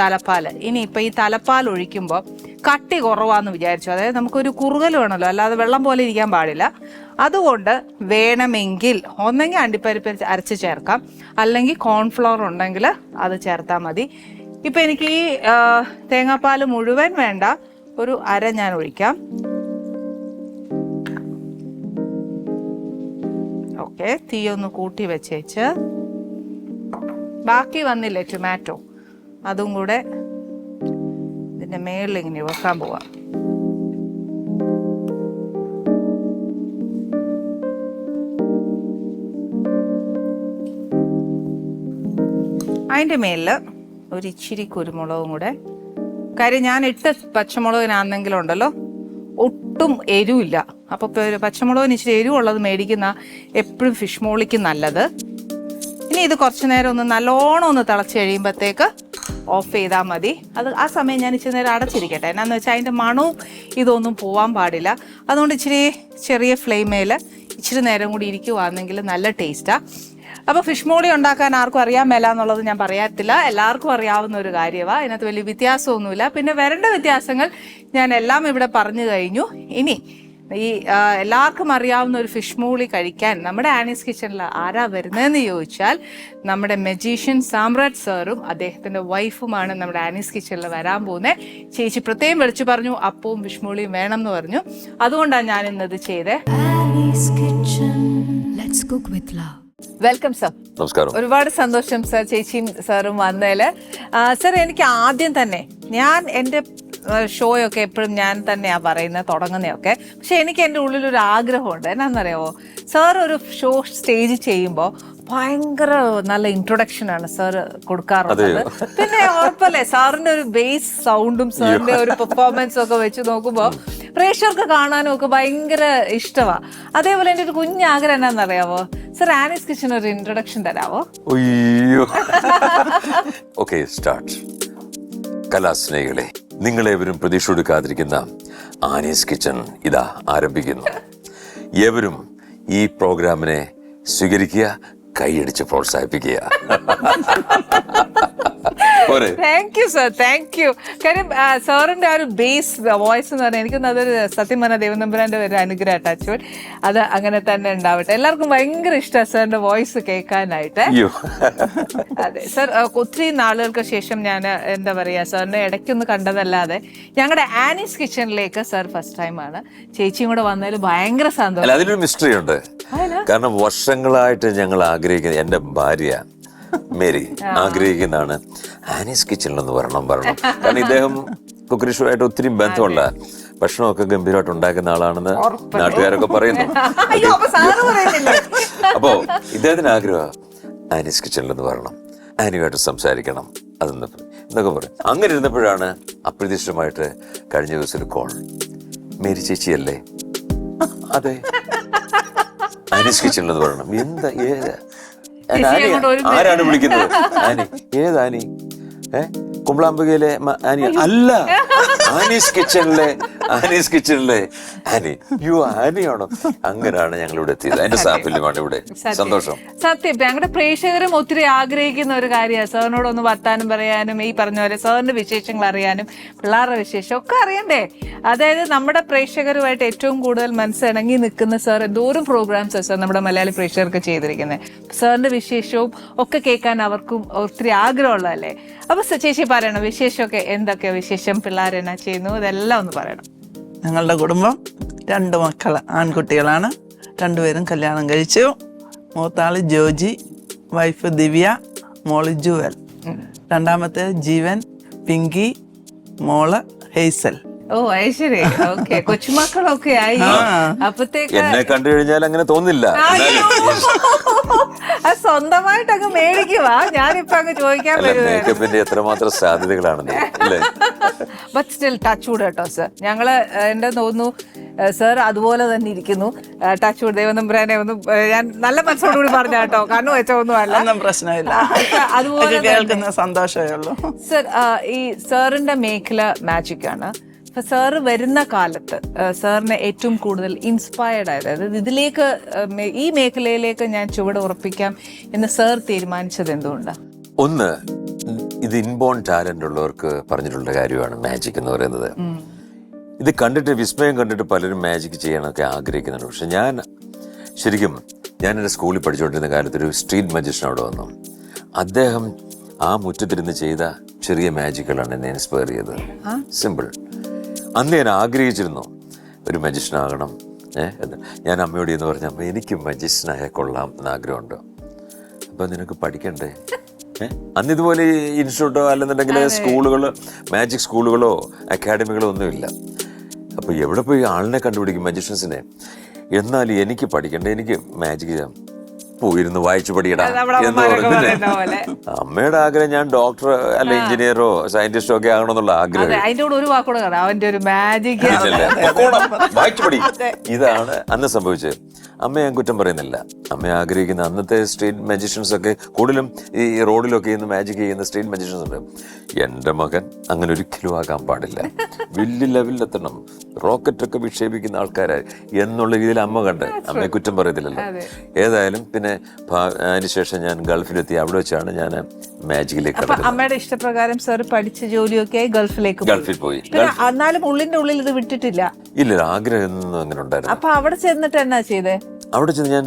തലപ്പാൽ. ഇനി ഇപ്പം ഈ തലപ്പാൽ ഒഴിക്കുമ്പോൾ കട്ടി കുറവാന്ന് വിചാരിച്ചു, അതായത് നമുക്കൊരു കുറുകൽ വേണമല്ലോ, അല്ലാതെ വെള്ളം പോലെ ഇരിക്കാൻ പാടില്ല. അതുകൊണ്ട് വേണമെങ്കിൽ ഒന്നെങ്കിൽ അണ്ടിപ്പരിപ്പ് അരച്ച് ചേർക്കാം, അല്ലെങ്കിൽ കോൺഫ്ലവർ ഉണ്ടെങ്കിൽ അത് ചേർത്താൽ മതി. ഇപ്പം എനിക്ക് ഈ തേങ്ങാപ്പാൽ മുഴുവൻ വേണ്ട, ഒരു അര ഞാൻ ഒഴിക്കാം. ഓക്കെ, തീ ഒന്ന് കൂട്ടി വെച്ചേച്ച് ബാക്കി വന്നില്ലേ ടൊമാറ്റോ, അതും കൂടെ ഇതിൻ്റെ മേളിൽ ഇങ്ങനെ വെക്കാൻ പോവാം. അതിൻ്റെ മേളിൽ ഒരു ഇച്ചിരി കുരുമുളകും കൂടെ. കാര്യം ഞാൻ ഇട്ട് പച്ചമുളകിനാണെങ്കിലുണ്ടല്ലോ ഒട്ടും എരിവില്ല. അപ്പോൾ പച്ചമുളകിന് ഇച്ചിരി എരിവുള്ളത് മേടിക്കുന്ന എപ്പോഴും ഫിഷ് മോളിക്ക് നല്ലത്. ഇനി ഇത് കുറച്ച് നേരം ഒന്ന് നല്ലോണം ഒന്ന് തിളച്ച് കഴിയുമ്പോഴത്തേക്ക് ഓഫ് ചെയ്താൽ മതി. അത് ആ സമയം ഞാൻ ഇച്ചിരി നേരം അടച്ചിരിക്കട്ടെ. എന്നാന്ന് വെച്ചാൽ അതിൻ്റെ മണവും ഇതൊന്നും പോവാൻ പാടില്ല. അതുകൊണ്ട് ഇച്ചിരി ചെറിയ ഫ്ലെയിമേൽ ഇച്ചിരി നേരം കൂടി ഇരിക്കുവാണെങ്കിൽ നല്ല ടേസ്റ്റാണ്. അപ്പോൾ ഫിഷ് മോളി ഉണ്ടാക്കാൻ ആർക്കും അറിയാൻ മേല എന്നുള്ളത് ഞാൻ പറയത്തില്ല, എല്ലാവർക്കും അറിയാവുന്ന ഒരു കാര്യമാണ്. അതിനകത്ത് വലിയ വ്യത്യാസമൊന്നുമില്ല. പിന്നെ വരേണ്ട വ്യത്യാസങ്ങൾ ഞാൻ എല്ലാം ഇവിടെ പറഞ്ഞു കഴിഞ്ഞു. ഇനി ഈ എല്ലാവർക്കും അറിയാവുന്ന ഒരു ഫിഷ് മോളി കഴിക്കാൻ നമ്മുടെ ആനീസ് കിച്ചണിൽ ആരാ വരുന്നതെന്ന് ചോദിച്ചാൽ നമ്മുടെ മജീഷ്യൻ സാമ്രാട്ട് സാറും അദ്ദേഹത്തിൻ്റെ വൈഫുമാണ് നമ്മുടെ ആനീസ് കിച്ചണിൽ വരാൻ പോകുന്നത്. ചേച്ചി പ്രത്യേകം വിളിച്ചു പറഞ്ഞു അപ്പവും ഫിഷ് മോളിയും വേണം എന്ന് പറഞ്ഞു. അതുകൊണ്ടാണ് ഞാൻ ഇന്നത് ചെയ്തത്. Welcome sir. നമസ്കാരം. ഒരുപാട് സന്തോഷം സർ ചേച്ചിയും സാറും വന്നതിൽ. സർ എനിക്ക് ആദ്യം തന്നെ ഞാൻ എൻ്റെ ഷോയൊക്കെ എപ്പോഴും ഞാൻ തന്നെയാണ് പറയുന്നത്, തുടങ്ങുന്നതൊക്കെ. പക്ഷെ എനിക്ക് എൻ്റെ ഉള്ളിലൊരു ആഗ്രഹമുണ്ട്. എന്നാന്നറിയാമോ, സാർ ഒരു ഷോ സ്റ്റേജ് ചെയ്യുമ്പോൾ ഭയങ്കര നല്ല ഇൻട്രൊഡക്ഷൻ ആണ് സാർ കൊടുക്കാറുള്ളത്. പിന്നെ ഉറപ്പല്ലേ, സാറിന്റെ ഒരു ബേസ് സൗണ്ടും സാറിന്റെ ഒരു പെർഫോമൻസും ഒക്കെ വെച്ച് നോക്കുമ്പോൾ പ്രേക്ഷകർക്ക് കാണാനും ഒക്കെ ഭയങ്കര ഇഷ്ടമാണ്. അതേപോലെ എൻ്റെ ഒരു കുഞ്ഞാഗ്രഹം എന്നാന്നറിയാവോ, സർ ആനീസ് കിച്ചൻ ഒരു ഇൻട്രൊഡക്ഷൻ തരാവോ? Okay, start. കലാസ്നേഹികളെ, നിങ്ങളേവരും പ്രതീക്ഷ കൊടുക്കാതിരിക്കുന്ന ആനീസ് കിച്ചൺ ഇതാ ആരംഭിക്കുന്നു. ഏവരും ഈ പ്രോഗ്രാമിനെ സ്വീകരിക്കുക, കൈയടിച്ച് പ്രോത്സാഹിപ്പിക്കുക. Thank you sir, thank you. കാര്യം സാറിന്റെ ആ ഒരു ബേസ് വോയിസ് എന്ന് പറഞ്ഞാൽ എനിക്കൊന്നും അതൊരു സത്യം പറഞ്ഞ ദൈവനമ്പുരാന്റെ ഒരു അനുഗ്രഹം ടച്ച്. അത് അങ്ങനെ തന്നെ ഉണ്ടാവട്ടെ. എല്ലാവർക്കും ഭയങ്കര ഇഷ്ടമാണ് സാറിന്റെ വോയിസ് കേൾക്കാനായിട്ട്. അതെ സർ, ഒത്തിരി നാളുകൾക്ക് ശേഷം ഞാൻ എന്താ പറയാ, സാറിനെ ഇടയ്ക്കൊന്ന് കണ്ടതല്ലാതെ ഞങ്ങളുടെ ആനീസ് കിച്ചണിലേക്ക് സാർ ഫസ്റ്റ് ടൈമാണ്. ചേച്ചിയും കൂടെ വന്നതിൽ ഭയങ്കര സന്തോഷം. അതിലൊരു മിസ്റ്ററി ഉണ്ട്. കാരണം വർഷങ്ങളായിട്ട് ഞങ്ങൾ ആഗ്രഹിക്കുന്ന, എന്റെ ഭാര്യ മേരി ആഗ്രഹിക്കുന്നതാണ് ആനീസ് കിച്ചണിലൊന്ന് വരണം. കാരണം ഇദ്ദേഹം കുക്കറി ഷോ ആയിട്ട് ഒത്തിരി ബന്ധമുള്ള, ഭക്ഷണമൊക്കെ ഗംഭീരമായിട്ട് ഉണ്ടാക്കുന്ന ആളാണെന്ന് നാട്ടുകാരൊക്കെ പറയുന്നു. അപ്പോ ഇദ്ദേഹത്തിന് ആഗ്രഹം ആനീസ് കിച്ചണിലൊന്ന് വരണം, ആനിയുമായിട്ട് സംസാരിക്കണം, എന്നൊക്കെ പറയും. അങ്ങനെ ഇരുന്നപ്പോഴാണ് അപ്രതീക്ഷിതമായിട്ട് കഴിഞ്ഞ ദിവസം ഒരു കോൾ. മേരി ചേച്ചിയല്ലേ? അതെ, ആനീസ് കിച്ചണിലെന്ന് പറയണം. എന്താ, ആരാണ് വിളിക്കുന്നത്? ആനി? ഏതാനി? കുമ്പളാംബികയിലെ ആനി അല്ല, ആനീസ് കിച്ചണിലെ ആനി. യോ, ആനിയാണോ? അങ്ങനെയാണ് ഞങ്ങൾ ഇവിടെ എത്തിയത്. അതിന്റെ സാഫല്യമാണ് ഇവിടെ. സന്തോഷം. സത്യം, ഞങ്ങളുടെ പ്രേക്ഷകരും ഒത്തിരി ആഗ്രഹിക്കുന്ന ഒരു കാര്യമാണ് സാറിനോടൊന്ന് വർത്താനം പറയാനും, ഈ പറഞ്ഞ പോലെ സാറിന്റെ വിശേഷങ്ങൾ അറിയാനും, പിള്ളേരുടെ വിശേഷം ഒക്കെ അറിയണ്ടേ. അതായത് നമ്മുടെ പ്രേക്ഷകരുമായിട്ട് ഏറ്റവും കൂടുതൽ മനസ്സിണങ്ങി നിൽക്കുന്ന സാർ എന്തോരം പ്രോഗ്രാംസ് സാർ നമ്മുടെ മലയാളി പ്രേക്ഷകർക്ക് ചെയ്തിരിക്കുന്നത്. സാറിന്റെ വിശേഷവും ഒക്കെ കേൾക്കാൻ അവർക്കും ഒത്തിരി ആഗ്രഹമുള്ളതല്ലേ. അപ്പൊ ചേച്ചി പറയണം വിശേഷമൊക്കെ, എന്തൊക്കെയാ വിശേഷം, പിള്ളേരെന്നാ ചെയ്യുന്നു, ഇതെല്ലാം ഒന്ന് പറയണം. ഞങ്ങളുടെ കുടുംബം 2 മക്കൾ, ആൺകുട്ടികളാണ്. 2 പേരും കല്യാണം കഴിച്ചു. മൂത്താള് ജോജി, വൈഫ് ദിവ്യ, മോള് ജുവൽ. 2ാമത്തെ ജീവൻ, പിങ്കി, മോള് ഹെയ്സൽ. ഓ ശരി, ഓക്കെ. കൊച്ചുമക്കളൊക്കെ ആയി. അപ്പത്തേക്ക് എന്നെ കണ്ടു കഴിഞ്ഞാൽ അങ്ങനെ തോന്നില്ല, സ്വന്തമായിട്ട് അങ്ങ് മേടിക്കുവാ. ഞാനിപ്പോ അങ്ങ് ചോദിക്കാൻ മേക്കപ്പിന്റെ എത്രമാത്രം സാധ്യതകളാണെന്ന്. ബട്ട് സ്റ്റിൽ ടച്ച് വുഡ് കേട്ടോ സർ. ഞങ്ങള് എന്റെ തോന്നുന്നു സർ അതുപോലെ തന്നെ ഇരിക്കുന്നു. ടച്ച് വുഡ്, ദൈവനമ്പുരാനെ ഒന്നും ഞാൻ നല്ല മനസ്സോടുകൂടി പറഞ്ഞ കേട്ടോ, കണ്ണു വെച്ചൊന്നും അല്ല, പ്രശ്നമില്ല. അതുപോലെ കേൾക്കുന്ന സന്തോഷമേ ഉള്ളൂ സർ. ഈ സാറിന്റെ മേഖല മാജിക് ആണ്. സാറ് വരുന്ന കാലത്ത് സാറിനെ ഏറ്റവും കൂടുതൽ ഇൻസ്പയർഡ് ആയത്, അതായത് ഇതിലേക്ക്, ഈ മേഖലയിലേക്ക് ഞാൻ ചുവട് ഉറപ്പിക്കാം എന്ന് സാർ തീരുമാനിച്ചത് എന്തുകൊണ്ടാണ്? ഒന്ന്, ഇത് ഇൻബോൺ ടാലന്റ് ഉള്ളവർക്ക് പറഞ്ഞിട്ടുള്ള കാര്യമാണ് മാജിക് എന്ന് പറയുന്നത്. ഇത് കണ്ടിട്ട്, വിസ്മയം കണ്ടിട്ട് പലരും മാജിക് ചെയ്യാനൊക്കെ ആഗ്രഹിക്കുന്നുണ്ട്. പക്ഷെ ഞാൻ എൻ്റെ സ്കൂളിൽ പഠിച്ചുകൊണ്ടിരുന്ന കാലത്ത് ഒരു സ്ട്രീറ്റ് മജീഷ്യൻ അവിടെ വന്നു. അദ്ദേഹം ആ മുറ്റത്തിരുന്ന് ചെയ്ത ചെറിയ മാജിക്കുകളാണ് എന്നെ ഇൻസ്പയർ ചെയ്തത്. സിമ്പിൾ. അന്ന് ഞാൻ ആഗ്രഹിച്ചിരുന്നു ഒരു മജീഷ്യനാകണം. ഞാൻ അമ്മയോട് എന്ന് പറഞ്ഞ, അമ്മ എനിക്ക് മജീഷ്യനായ കൊള്ളാം എന്ന് ആഗ്രഹമുണ്ട്. അപ്പം നിനക്ക് പഠിക്കണ്ടേ? അന്ന് ഇതുപോലെ ഇൻസ്റ്റിറ്റ്യൂട്ടോ അല്ലെന്നുണ്ടെങ്കിൽ സ്കൂളുകളോ, മാജിക് സ്കൂളുകളോ അക്കാഡമികളോ ഒന്നുമില്ല. അപ്പോൾ എവിടെ പോയി ആളിനെ കണ്ടുപിടിക്കും, മജീഷ്യൻസിനെ? എന്നാൽ എനിക്ക് പഠിക്കണ്ടേ, എനിക്ക് മാജിക് ചെയ്യാം, പോയിരുന്നു വായിച്ചു പഠിക്കടാ എന്ന് പറഞ്ഞില്ലേ. അമ്മയുടെ ആഗ്രഹം ഞാൻ ഡോക്ടർ അല്ല എഞ്ചിനീയറോ സയന്റിസ്റ്റോ ഒക്കെ ആകണമെന്നുള്ള ആഗ്രഹം. വായിച്ചു പഠി, ഇതാണ് അന്ന് സംഭവിച്ചത്. അമ്മ ഞാൻ കുറ്റം പറയുന്നില്ല. അമ്മ ആഗ്രഹിക്കുന്ന അന്നത്തെ സ്ട്രീറ്റ് മജീഷ്യൻസ് ഒക്കെ കൂടുതലും ഈ റോഡിലൊക്കെ ഇന്ന് മാജിക് ചെയ്യുന്ന സ്ട്രീറ്റ് മജീഷ്യൻസ് ഉണ്ട്. എൻ്റെ മകൻ അങ്ങനെ ഒരിക്കലും ആകാൻ പാടില്ല, വലിയ ലെവലിലെത്തണം, റോക്കറ്റൊക്കെ വിക്ഷേപിക്കുന്ന ആൾക്കാരായി എന്നുള്ള രീതിയിൽ അമ്മ കണ്ട് അമ്മയെ കുറ്റം പറയത്തില്ലല്ലോ. ഏതായാലും പിന്നെ അതിനുശേഷം ഞാൻ ഗൾഫിലെത്തി. അവിടെ വെച്ചാണ് ഞാൻ മാജിക്കിലേക്ക് കടക്കുന്നത്. അമ്മയുടെ ഇഷ്ടപ്രകാരം സാർ പഠിച്ച ജോലിയൊക്കെ ഗൾഫിൽ പോയി. എന്നാലും ഉള്ളിന്റെ ഉള്ളിൽ ഇത് വിട്ടിട്ടില്ല. ഇല്ല, ആഗ്രഹം ഒന്നും അങ്ങനെ ഉണ്ടായിരുന്നു. അപ്പൊ അവിടെ ചെന്നിട്ട് എന്നാ ചെയ്തേ? അവിടെ ചെന്ന് ഞാൻ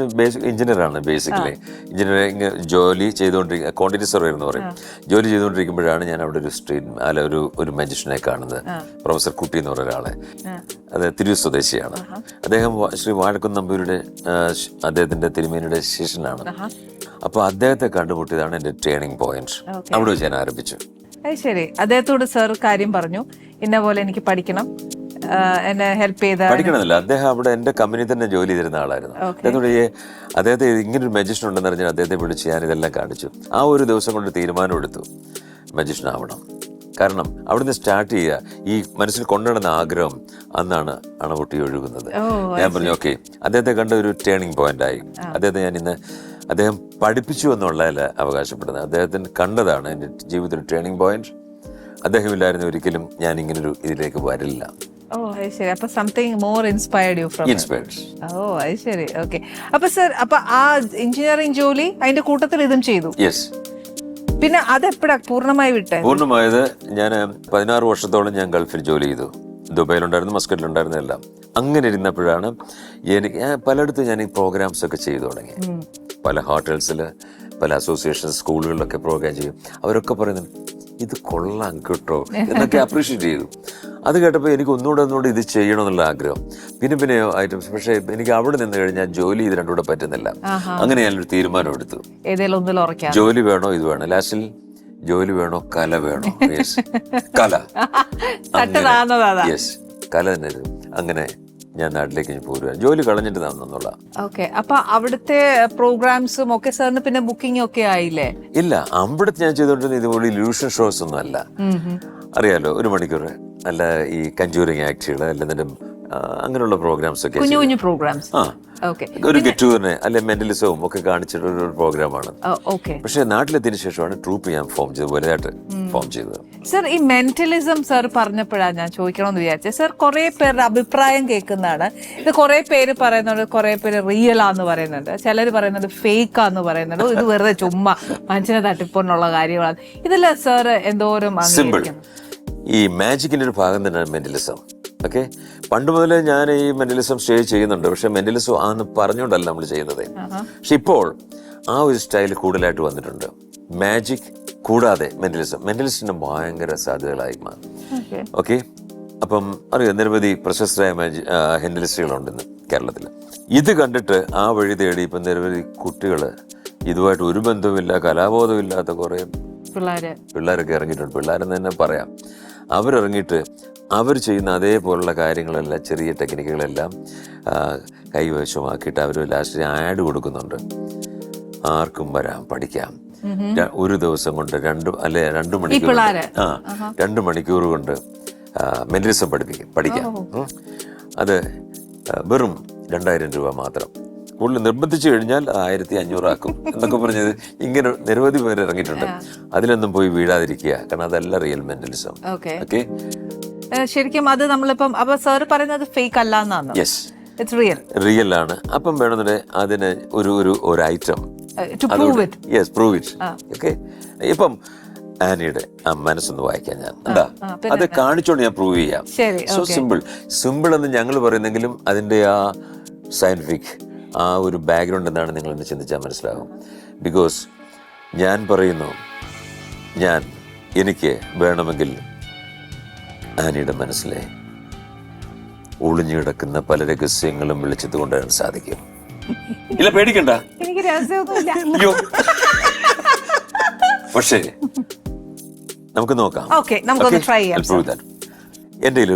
എഞ്ചിനീയറാണ്. ബേസിക്കലി എഞ്ചിനീയറിംഗ് ജോലി ചെയ്തുകൊണ്ടിരിക്കുക, ക്വാണ്ടിറ്റി സർവേയർ എന്ന് പറയും. ജോലി ചെയ്തുകൊണ്ടിരിക്കുമ്പോഴാണ് ഞാൻ അവിടെ ഒരു മജീഷ്യനെ കാണുന്നത്. പ്രൊഫസർ കുട്ടി എന്ന് പറയുന്ന ഒരാളെ. അത് തിരൂർ സ്വദേശിയാണ്. അദ്ദേഹം ശ്രീ വാഴക്കുന്ന് നമ്പൂരിയുടെ അദ്ദേഹത്തിന്റെ തിരുമേനിയുടെ ശിഷ്യനാണ്. അപ്പൊ അദ്ദേഹത്തെ കണ്ടുമുട്ടിയതാണ് എന്റെ ടേണിംഗ് പോയിന്റ്. അവിടെ വെച്ച് ഞാൻ ആരംഭിച്ചു. ശരി, അദ്ദേഹത്തോട് സാർ കാര്യം പറഞ്ഞു. ഇന്ന പോലെ എനിക്ക് പഠിക്കണം, എന്നെ ഹെൽപ്പ് ചെയ്ത പഠിക്കണമെന്നില്ല, അദ്ദേഹം അവിടെ എന്റെ കമ്പനി തന്നെ ജോലി ചെയ്തിരുന്ന ആളായിരുന്നു. അദ്ദേഹത്തെ ഇങ്ങനൊരു മജീഷ്യൻ ഉണ്ടെന്ന് പറഞ്ഞാൽ അദ്ദേഹത്തെ വിളിച്ച് ഞാൻ ഇതെല്ലാം കാണിച്ചു. ആ ഒരു ദിവസം കൊണ്ട് തീരുമാനം എടുത്തു മജീഷ്യൻ ആവണം. കാരണം അവിടുന്ന് സ്റ്റാർട്ട് ചെയ്യുക, ഈ മനസ്സിൽ കൊണ്ടുനടന്ന ആഗ്രഹം അന്നാണ് അണപൊട്ടി ഒഴുകുന്നത്. ഞാൻ പറഞ്ഞു ഓക്കെ, അദ്ദേഹത്തെ കണ്ട ഒരു ടേണിംഗ് പോയിന്റ് ആയി. അദ്ദേഹത്തെ ഞാൻ ഇന്ന് അദ്ദേഹം പഠിപ്പിച്ചു എന്നുള്ളതല്ല അവകാശപ്പെടുന്നത്, അദ്ദേഹത്തിന് കണ്ടതാണ് എൻ്റെ ജീവിതത്തിൽ ടേണിംഗ് പോയിന്റ്. അദ്ദേഹം ഇല്ലായിരുന്നു ഒരിക്കലും ഞാൻ ഇങ്ങനൊരു ഇതിലേക്ക് വരില്ല. ഓ അത് ശരി. അപ്പൊ something more inspired you from inspired. ഓ അത് ശരി. ഓക്കെ. അപ്പൊ സർ, അപ്പൊ ആ എഞ്ചിനീയറിംഗ് ജോലി അതിന്റെ കൂട്ടത്തിൽ ഇതും ചെയ്തു. യെസ്. പിന്നെ അതെപ്പോഴാ പൂർണ്ണമായി വിട്ടേ? പൂർണ്ണമായത് ഞാൻ 16 വർഷത്തോളം ഞാൻ ഗൾഫിൽ ജോലി ചെയ്തു. ദുബൈയിലുണ്ടായിരുന്നു, മസ്കറ്റിലുണ്ടായിരുന്നു, എല്ലാം. അങ്ങനെ ഇരുന്നപ്പോഴാണ് ഞാൻ പലയിടത്തും ഞാൻ ഈ പ്രോഗ്രാംസ് ഒക്കെ ചെയ്തു തുടങ്ങി. പല ഹോട്ടൽസിൽ, പല അസോസിയേഷൻ, സ്കൂളുകളിലൊക്കെ പ്രോഗ്രാം ചെയ്യും. അവരൊക്കെ പറയുന്നു ഇത് കൊള്ളാം കേട്ടോ എന്നൊക്കെ അപ്രീഷിയേറ്റ് ചെയ്തു. അത് കേട്ടപ്പോൾ എനിക്ക് ഒന്നുകൂടെ ഇത് ചെയ്യണമെന്നുള്ള ആഗ്രഹം. പിന്നെ ഐറ്റംസ്. പക്ഷേ എനിക്ക് അവിടെ നിന്ന് കഴിഞ്ഞാൽ ജോലി ഇത് രണ്ടുകൂടെ പറ്റുന്നില്ല. അങ്ങനെ ഞാനൊരു തീരുമാനം എടുത്തു, ജോലി വേണോ ഇത് വേണോ. ലാസ്റ്റിൽ ജോലി വേണോ കല വേണോ? കല. യെസ്, കല തന്നെ. അങ്ങനെ ഞാൻ നാട്ടിലേക്ക് പോരുക, ജോലി കളഞ്ഞിട്ട് തന്നുള്ള. ഓക്കെ. അപ്പൊ അവിടുത്തെ പ്രോഗ്രാംസും ഒക്കെ സാറിന് പിന്നെ ബുക്കിംഗ് ഒക്കെ ആയില്ലേ? ഇല്ല, അവിടുത്തെ ഞാൻ ചെയ്തോണ്ടിരുന്ന ഇതുപോലെ ഇല്യൂഷൻ ഷോസ് ഒന്നും അല്ല. അറിയാലോ, 1 മണിക്കൂർ അല്ല ഈ കഞ്ചൂറിങ് ആക്ടുകൾ, അല്ലെന്നിട്ട് അങ്ങനെയുള്ള പ്രോഗ്രാംസ് ഒക്കെ, കുഞ്ഞു കുഞ്ഞു പ്രോഗ്രാംസ്. ഒരു ഗെറ്റുവിനെ അല്ലെ മെന്റലിസവും ഒക്കെ കാണിച്ചിട്ടുള്ള ഒരു പ്രോഗ്രാമാണ്. പക്ഷെ നാട്ടിലെത്തിയതിനു ശേഷമാണ് ട്രൂപ്പ് ഞാൻ ഫോം ചെയ്തത്, വലുതായിട്ട് ഫോം ചെയ്തത്. സർ, ഈ മെന്റലിസം സർ പറഞ്ഞപ്പോഴാണ് ഞാൻ ചോദിക്കണമെന്ന് വിചാരിച്ചത്. സർ, കുറെ പേരുടെ അഭിപ്രായം കേൾക്കുന്നതാണ്. ഇത് കുറെ പേര് പറയുന്നുണ്ട്, കുറെ പേര് റിയൽ ആന്ന് പറയുന്നുണ്ട്, ചിലർ പറയുന്നത് ഫേക്ക് ആന്ന് പറയുന്നുണ്ട്, ഇത് വെറുതെ ചുമ്മാ മനുഷ്യനെ തട്ടിപ്പൊന്നുള്ള കാര്യങ്ങളാണ്. ഇതെല്ലാം സർ എന്തോരം സിമ്പിൾ. ഈ മാജിക്കിന്റെ ഒരു ഭാഗം തന്നെയാണ് മെന്റലിസം. ഓക്കെ, പണ്ട് മുതലേ ഞാൻ ഈ മെന്റലിസം സ്റ്റേ ചെയ്യുന്നുണ്ട്. പക്ഷെ മെന്റലിസം ആന്ന് പറഞ്ഞുകൊണ്ടല്ല നമ്മൾ ചെയ്യുന്നത്. പക്ഷെ ഇപ്പോൾ ആ ഒരു സ്റ്റൈൽ കൂടുതലായിട്ട് വന്നിട്ടുണ്ട്. മാജിക് കൂടാതെ മെന്റലിസ്റ്റിന് ഭയങ്കര സാധ്യതകളായി മാറും. ഓക്കെ, അപ്പം അറിയാം, നിരവധി പ്രശസ്തരായ മെന്റലിസ്റ്റുകളുണ്ടെന്ന് കേരളത്തിൽ. ഇത് കണ്ടിട്ട് ആ വഴി തേടി ഇപ്പം നിരവധി കുട്ടികൾ ഇതുമായിട്ട് ഒരു ബന്ധവുമില്ല, കലാബോധമില്ലാത്ത കുറെ പിള്ളേരൊക്കെ ഇറങ്ങിയിട്ടുണ്ട്. പിള്ളേരെന്ന് തന്നെ പറയാം. അവരിറങ്ങിയിട്ട് അവർ ചെയ്യുന്ന അതേപോലുള്ള കാര്യങ്ങളെല്ലാം, ചെറിയ ടെക്നിക്കുകളെല്ലാം കൈവശമാക്കിയിട്ട് അവർ ലാസ്റ്റ് ആഡ് കൊടുക്കുന്നുണ്ട്. ആർക്കും വരാം, പഠിക്കാം. ഒരു ദിവസം കൊണ്ട് 2 മണിക്കൂർ 2 മണിക്കൂർ കൊണ്ട് മെന്റലിസം പഠിക്കാം. അത് വെറും 2000 രൂപ മാത്രം. കൂടുതൽ നിർബന്ധിച്ചു കഴിഞ്ഞാൽ 1500 ആക്കും എന്നൊക്കെ പറഞ്ഞത് ഇങ്ങനെ നിരവധി പേര് ഇറങ്ങിയിട്ടുണ്ട്. അതിലൊന്നും പോയി വീഴാതിരിക്കുക, കാരണം അതല്ല റിയൽ മെന്റലിസം. ഓക്കെ, ശരിക്കും അത് നമ്മളിപ്പം അപ്പൊ സാർ പറയുന്നത് ഫേക്ക് അല്ല എന്നാണ്. Yes, it's real. റിയൽ ആണ്. അപ്പം വേണമെന്നുണ്ടെങ്കിൽ അതിന് ഒരു ഐറ്റം പ്രൂവ് ഇറ്റ്. ഓക്കെ, ഇപ്പം ആനിയുടെ മനസ്സൊന്ന് വായിക്കാൻ ഞാൻ എന്താ അത് കാണിച്ചോണ്ട് ഞാൻ പ്രൂവ് ചെയ്യാം. സോ സിമ്പിൾ എന്ന് ഞങ്ങൾ പറയുന്നെങ്കിലും അതിന്റെ ആ സയന്റിഫിക് ആ ഒരു ബാക്ക്ഗ്രൗണ്ട് എന്താണ് നിങ്ങൾ എന്ന് ചിന്തിച്ചാൽ മനസ്സിലാകും. ബിക്കോസ് ഞാൻ പറയുന്നു, എനിക്ക് വേണമെങ്കിൽ ആനിയുടെ മനസ്സിലെ ഒളിഞ്ഞു കിടക്കുന്ന പല രഹസ്യങ്ങളും വിളിച്ചത് കൊണ്ടുവരാൻ സാധിക്കും. ഇല്ല, പേടിക്കണ്ട, എനിക്ക് രഹസ്യമൊന്നുമില്ല. പക്ഷേ നമുക്ക് നോക്കാം. എന്റെ കയ്യിൽ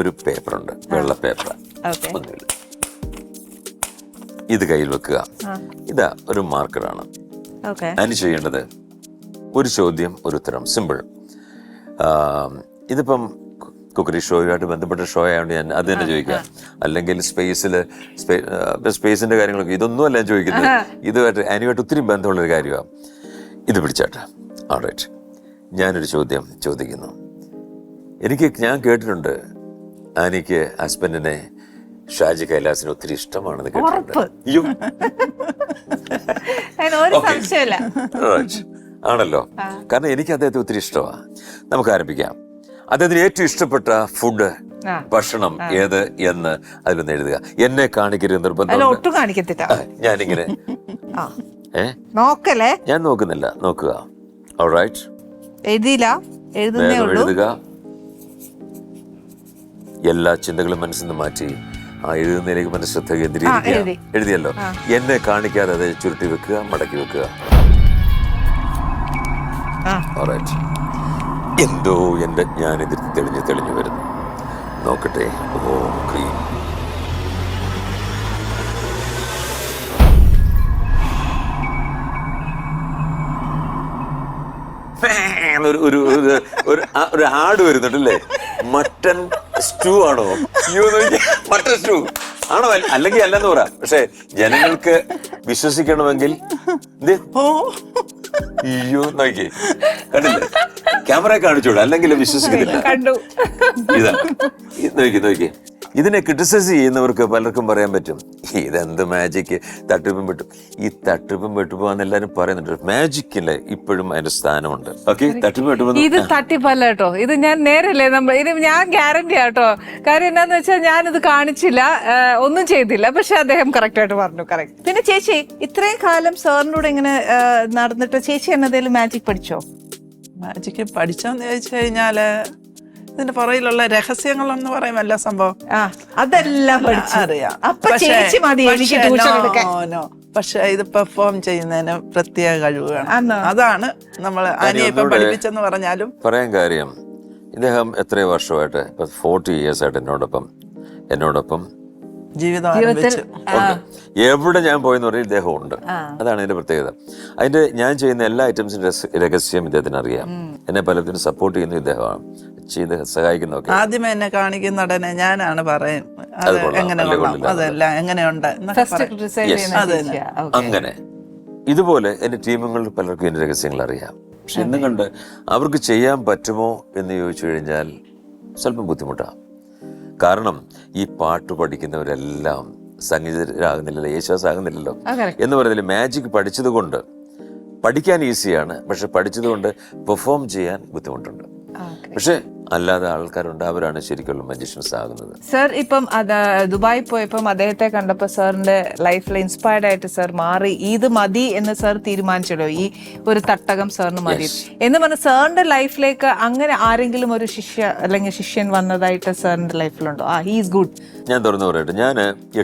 ഒരു പേപ്പർ ഉണ്ട്, വെള്ള പേപ്പർ. ഇത് കയ്യിൽ വെക്കുക. ഇതാ ഒരു മാർക്കറാണ്. അതിന് ചെയ്യേണ്ടത് ഒരു ചോദ്യം, ഒരു ഉത്തരം. സിമ്പിൾ. ഇതിപ്പം കുക്കറി ഷോയുമായിട്ട് ബന്ധപ്പെട്ട ഷോ ആയതുകൊണ്ട് ഞാൻ അത് തന്നെ ചോദിക്കാം. അല്ലെങ്കിൽ സ്പേസിന്റെ കാര്യങ്ങളൊക്കെ ഇതൊന്നും അല്ല ഞാൻ ചോദിക്കുന്നത്. ഇതുമായിട്ട് ആനിയുമായിട്ട് ഒത്തിരി ബന്ധമുള്ളൊരു കാര്യമാണ്. ഇത് പിടിച്ചാട്ടെ. ഓൾറൈറ്റ്, ഞാനൊരു ചോദ്യം ചോദിക്കുന്നു. ഞാൻ കേട്ടിട്ടുണ്ട് ആനിക്ക് ഹസ്ബൻഡിനെ ഷാജി കൈലാസിന് ഒത്തിരി ഇഷ്ടമാണെന്ന് കേട്ടിട്ടുണ്ട്. ആണല്ലോ, കാരണം എനിക്ക് അദ്ദേഹത്തെ ഒത്തിരി ഇഷ്ടമാണ്. നമുക്ക് ആരംഭിക്കാം. അദ്ദേഹത്തിന് ഏറ്റവും ഇഷ്ടപ്പെട്ട ഫുഡ്, ഭക്ഷണം ഏത് എന്ന് അതിലൊന്ന് എഴുതുക. എന്നെ കാണിക്കരുത് നിർബന്ധം. ഒട്ടും കാണിക്കത്തില്ല. ഞാനിങ്ങനെ ഞാൻ നോക്കുന്നില്ല, നോക്കുക. ഓൾറൈറ്റ്, എഴുതുക. എല്ലാ ചിന്തകളും മനസ്സിൽ നിന്ന് മാറ്റി ആ എഴുതുന്നതിലേക്ക് മനസ്സ് ശ്രദ്ധ കേന്ദ്രീകരിക്കുക. എഴുതിയല്ലോ. എന്നെ കാണിക്കാതെ അത് ചുരുട്ടി വെക്കുക, മടക്കി വെക്കുക. എന്തോ എൻ്റെ ഞാനിതിൽ തെളിഞ്ഞു വരുന്നു. നോക്കട്ടെ. ഓം ക്രീം. ഒരു ആട് വരുന്നുണ്ടല്ലേ? മട്ടൻ സ്റ്റൂ ആണോ? മട്ടൻ സ്റ്റൂ ആണോ? അല്ലെങ്കിൽ അല്ലെന്ന് പറ. പക്ഷെ ജനങ്ങൾക്ക് വിശ്വസിക്കണമെങ്കിൽ അയ്യോ നോക്കി കണ്ടില്ലേ? ക്യാമറ കാണിച്ചോളൂ, അല്ലെങ്കിൽ വിശ്വസിക്കുന്നില്ല. ഇതാ നോക്കി. ഇതിനെ ക്രിട്ടിസൈസ് ചെയ്യുന്നവർക്ക് പലർക്കും പറയാൻ പറ്റും, ഇതെന്ത് മാജിക്, തട്ടിപ്പും വെട്ടും. ഈ തട്ടിപ്പും വെട്ടുപോന്ന് എല്ലാരും പറയുന്നുണ്ട്. മാജിക്കില് ഇപ്പോഴും അതിന്റെ സ്ഥാനമുണ്ട്. ഓക്കെ, തട്ടിപ്പും വെട്ടുപോ ഇത് തട്ടിപ്പല്ല കേട്ടോ. ഇത് ഞാൻ നേരല്ലേ ഇത് ഞാൻ ഗ്യാരണ്ടി ആട്ടോ. കാര്യം എന്താന്ന് വെച്ചാൽ ഞാനിത് കാണിച്ചില്ല, ഒന്നും ചെയ്തില്ല. പക്ഷെ അദ്ദേഹം കറക്റ്റ് ആയിട്ട് പറഞ്ഞു. കറക്റ്റ്. പിന്നെ ചേച്ചി ഇത്രയും കാലം സാറിന്റെ കൂടെ ഇങ്ങനെ നടന്നിട്ട് ചേച്ചി എന്നതേലും മാജിക് പഠിച്ചോ? മാജിക്ക് പഠിച്ചോന്ന് ചോദിച്ചു കഴിഞ്ഞാല് ഇതിന്റെ പുറകിലുള്ള രഹസ്യങ്ങളെന്ന് പറയും എല്ലാ സംഭവം അതെല്ലാം അറിയാം. പക്ഷെ ഇത് പെർഫോം ചെയ്യുന്നതിന് പ്രത്യേക കഴിവുകൾ. അതാണ് നമ്മൾ അനിയിപ്പം പഠിപ്പിച്ചെന്ന് പറഞ്ഞാലും പറയാൻ കാര്യം. ഇദ്ദേഹം എത്രയോ വർഷമായിട്ട് 40 years ആയിട്ട് എന്നോടൊപ്പം ജീവിതത്തിൽ എവിടെ ഞാൻ പോയെന്ന് പറയും ഇദ്ദേഹം ഉണ്ട്. അതാണ് ഇതിന്റെ പ്രത്യേകത. അതിന്റെ ഞാൻ ചെയ്യുന്ന എല്ലാ ഐറ്റംസിന്റെ രഹസ്യം ഇദ്ദേഹത്തിന് അറിയാം. എന്നെ പലത്തിനും സപ്പോർട്ട് ചെയ്യുന്ന ഇദ്ദേഹമാണ്, ചെയ്ത് സഹായിക്കുന്നതൊക്കെ. ആദ്യമേ എന്നെ കാണിക്കുന്ന ഉടനെ ഞാനാണ് പറയുന്നത് എങ്ങനെ അതല്ല എങ്ങനെയുണ്ട്. അങ്ങനെ ഇതുപോലെ എന്റെ ടീമുകളിൽ പലർക്കും എന്റെ രഹസ്യങ്ങൾ അറിയാം. പക്ഷെ ഇന്നും കണ്ട് അവർക്ക് ചെയ്യാൻ പറ്റുമോ എന്ന് ചോദിച്ചു കഴിഞ്ഞാൽ സ്വല്പം ബുദ്ധിമുട്ടാണ്. കാരണം ഈ പാട്ട് പഠിക്കുന്നവരെല്ലാം സംഗീതരാകുന്നില്ലല്ലോ, യേശുദാസ് ആകുന്നില്ലല്ലോ എന്ന് പറയുന്നില്ല. മാജിക് പഠിച്ചത് കൊണ്ട് പഠിക്കാൻ ഈസിയാണ്, പക്ഷെ പഠിച്ചത് കൊണ്ട് പെർഫോം ചെയ്യാൻ ബുദ്ധിമുട്ടുണ്ട്. പക്ഷെ അല്ലാതെ ആൾക്കാരുണ്ട്, അവരാണ് ശരിക്കുള്ള മജീഷ്യൻസ് ആകുന്നത്. സർ ഇപ്പം ദുബായി പോയപ്പം അദ്ദേഹത്തെ കണ്ടപ്പോ സാറിന്റെ ലൈഫിൽ ഇൻസ്പയർഡ് ആയിട്ട് സർ മാറി ഇത് മതി എന്ന് സർ തീരുമാനിച്ചല്ലോ, ഈ ഒരു തട്ടകം സാറിന് മതി എന്ന് പറഞ്ഞ സാറിന്റെ ലൈഫിലേക്ക് അങ്ങനെ ആരെങ്കിലും ഒരു ശിഷ്യൻ വന്നതായിട്ട് സാറിന്റെ ലൈഫിലുണ്ടോ? He's good. ഞാൻ തുറന്നു പറയട്ടെ, ഞാൻ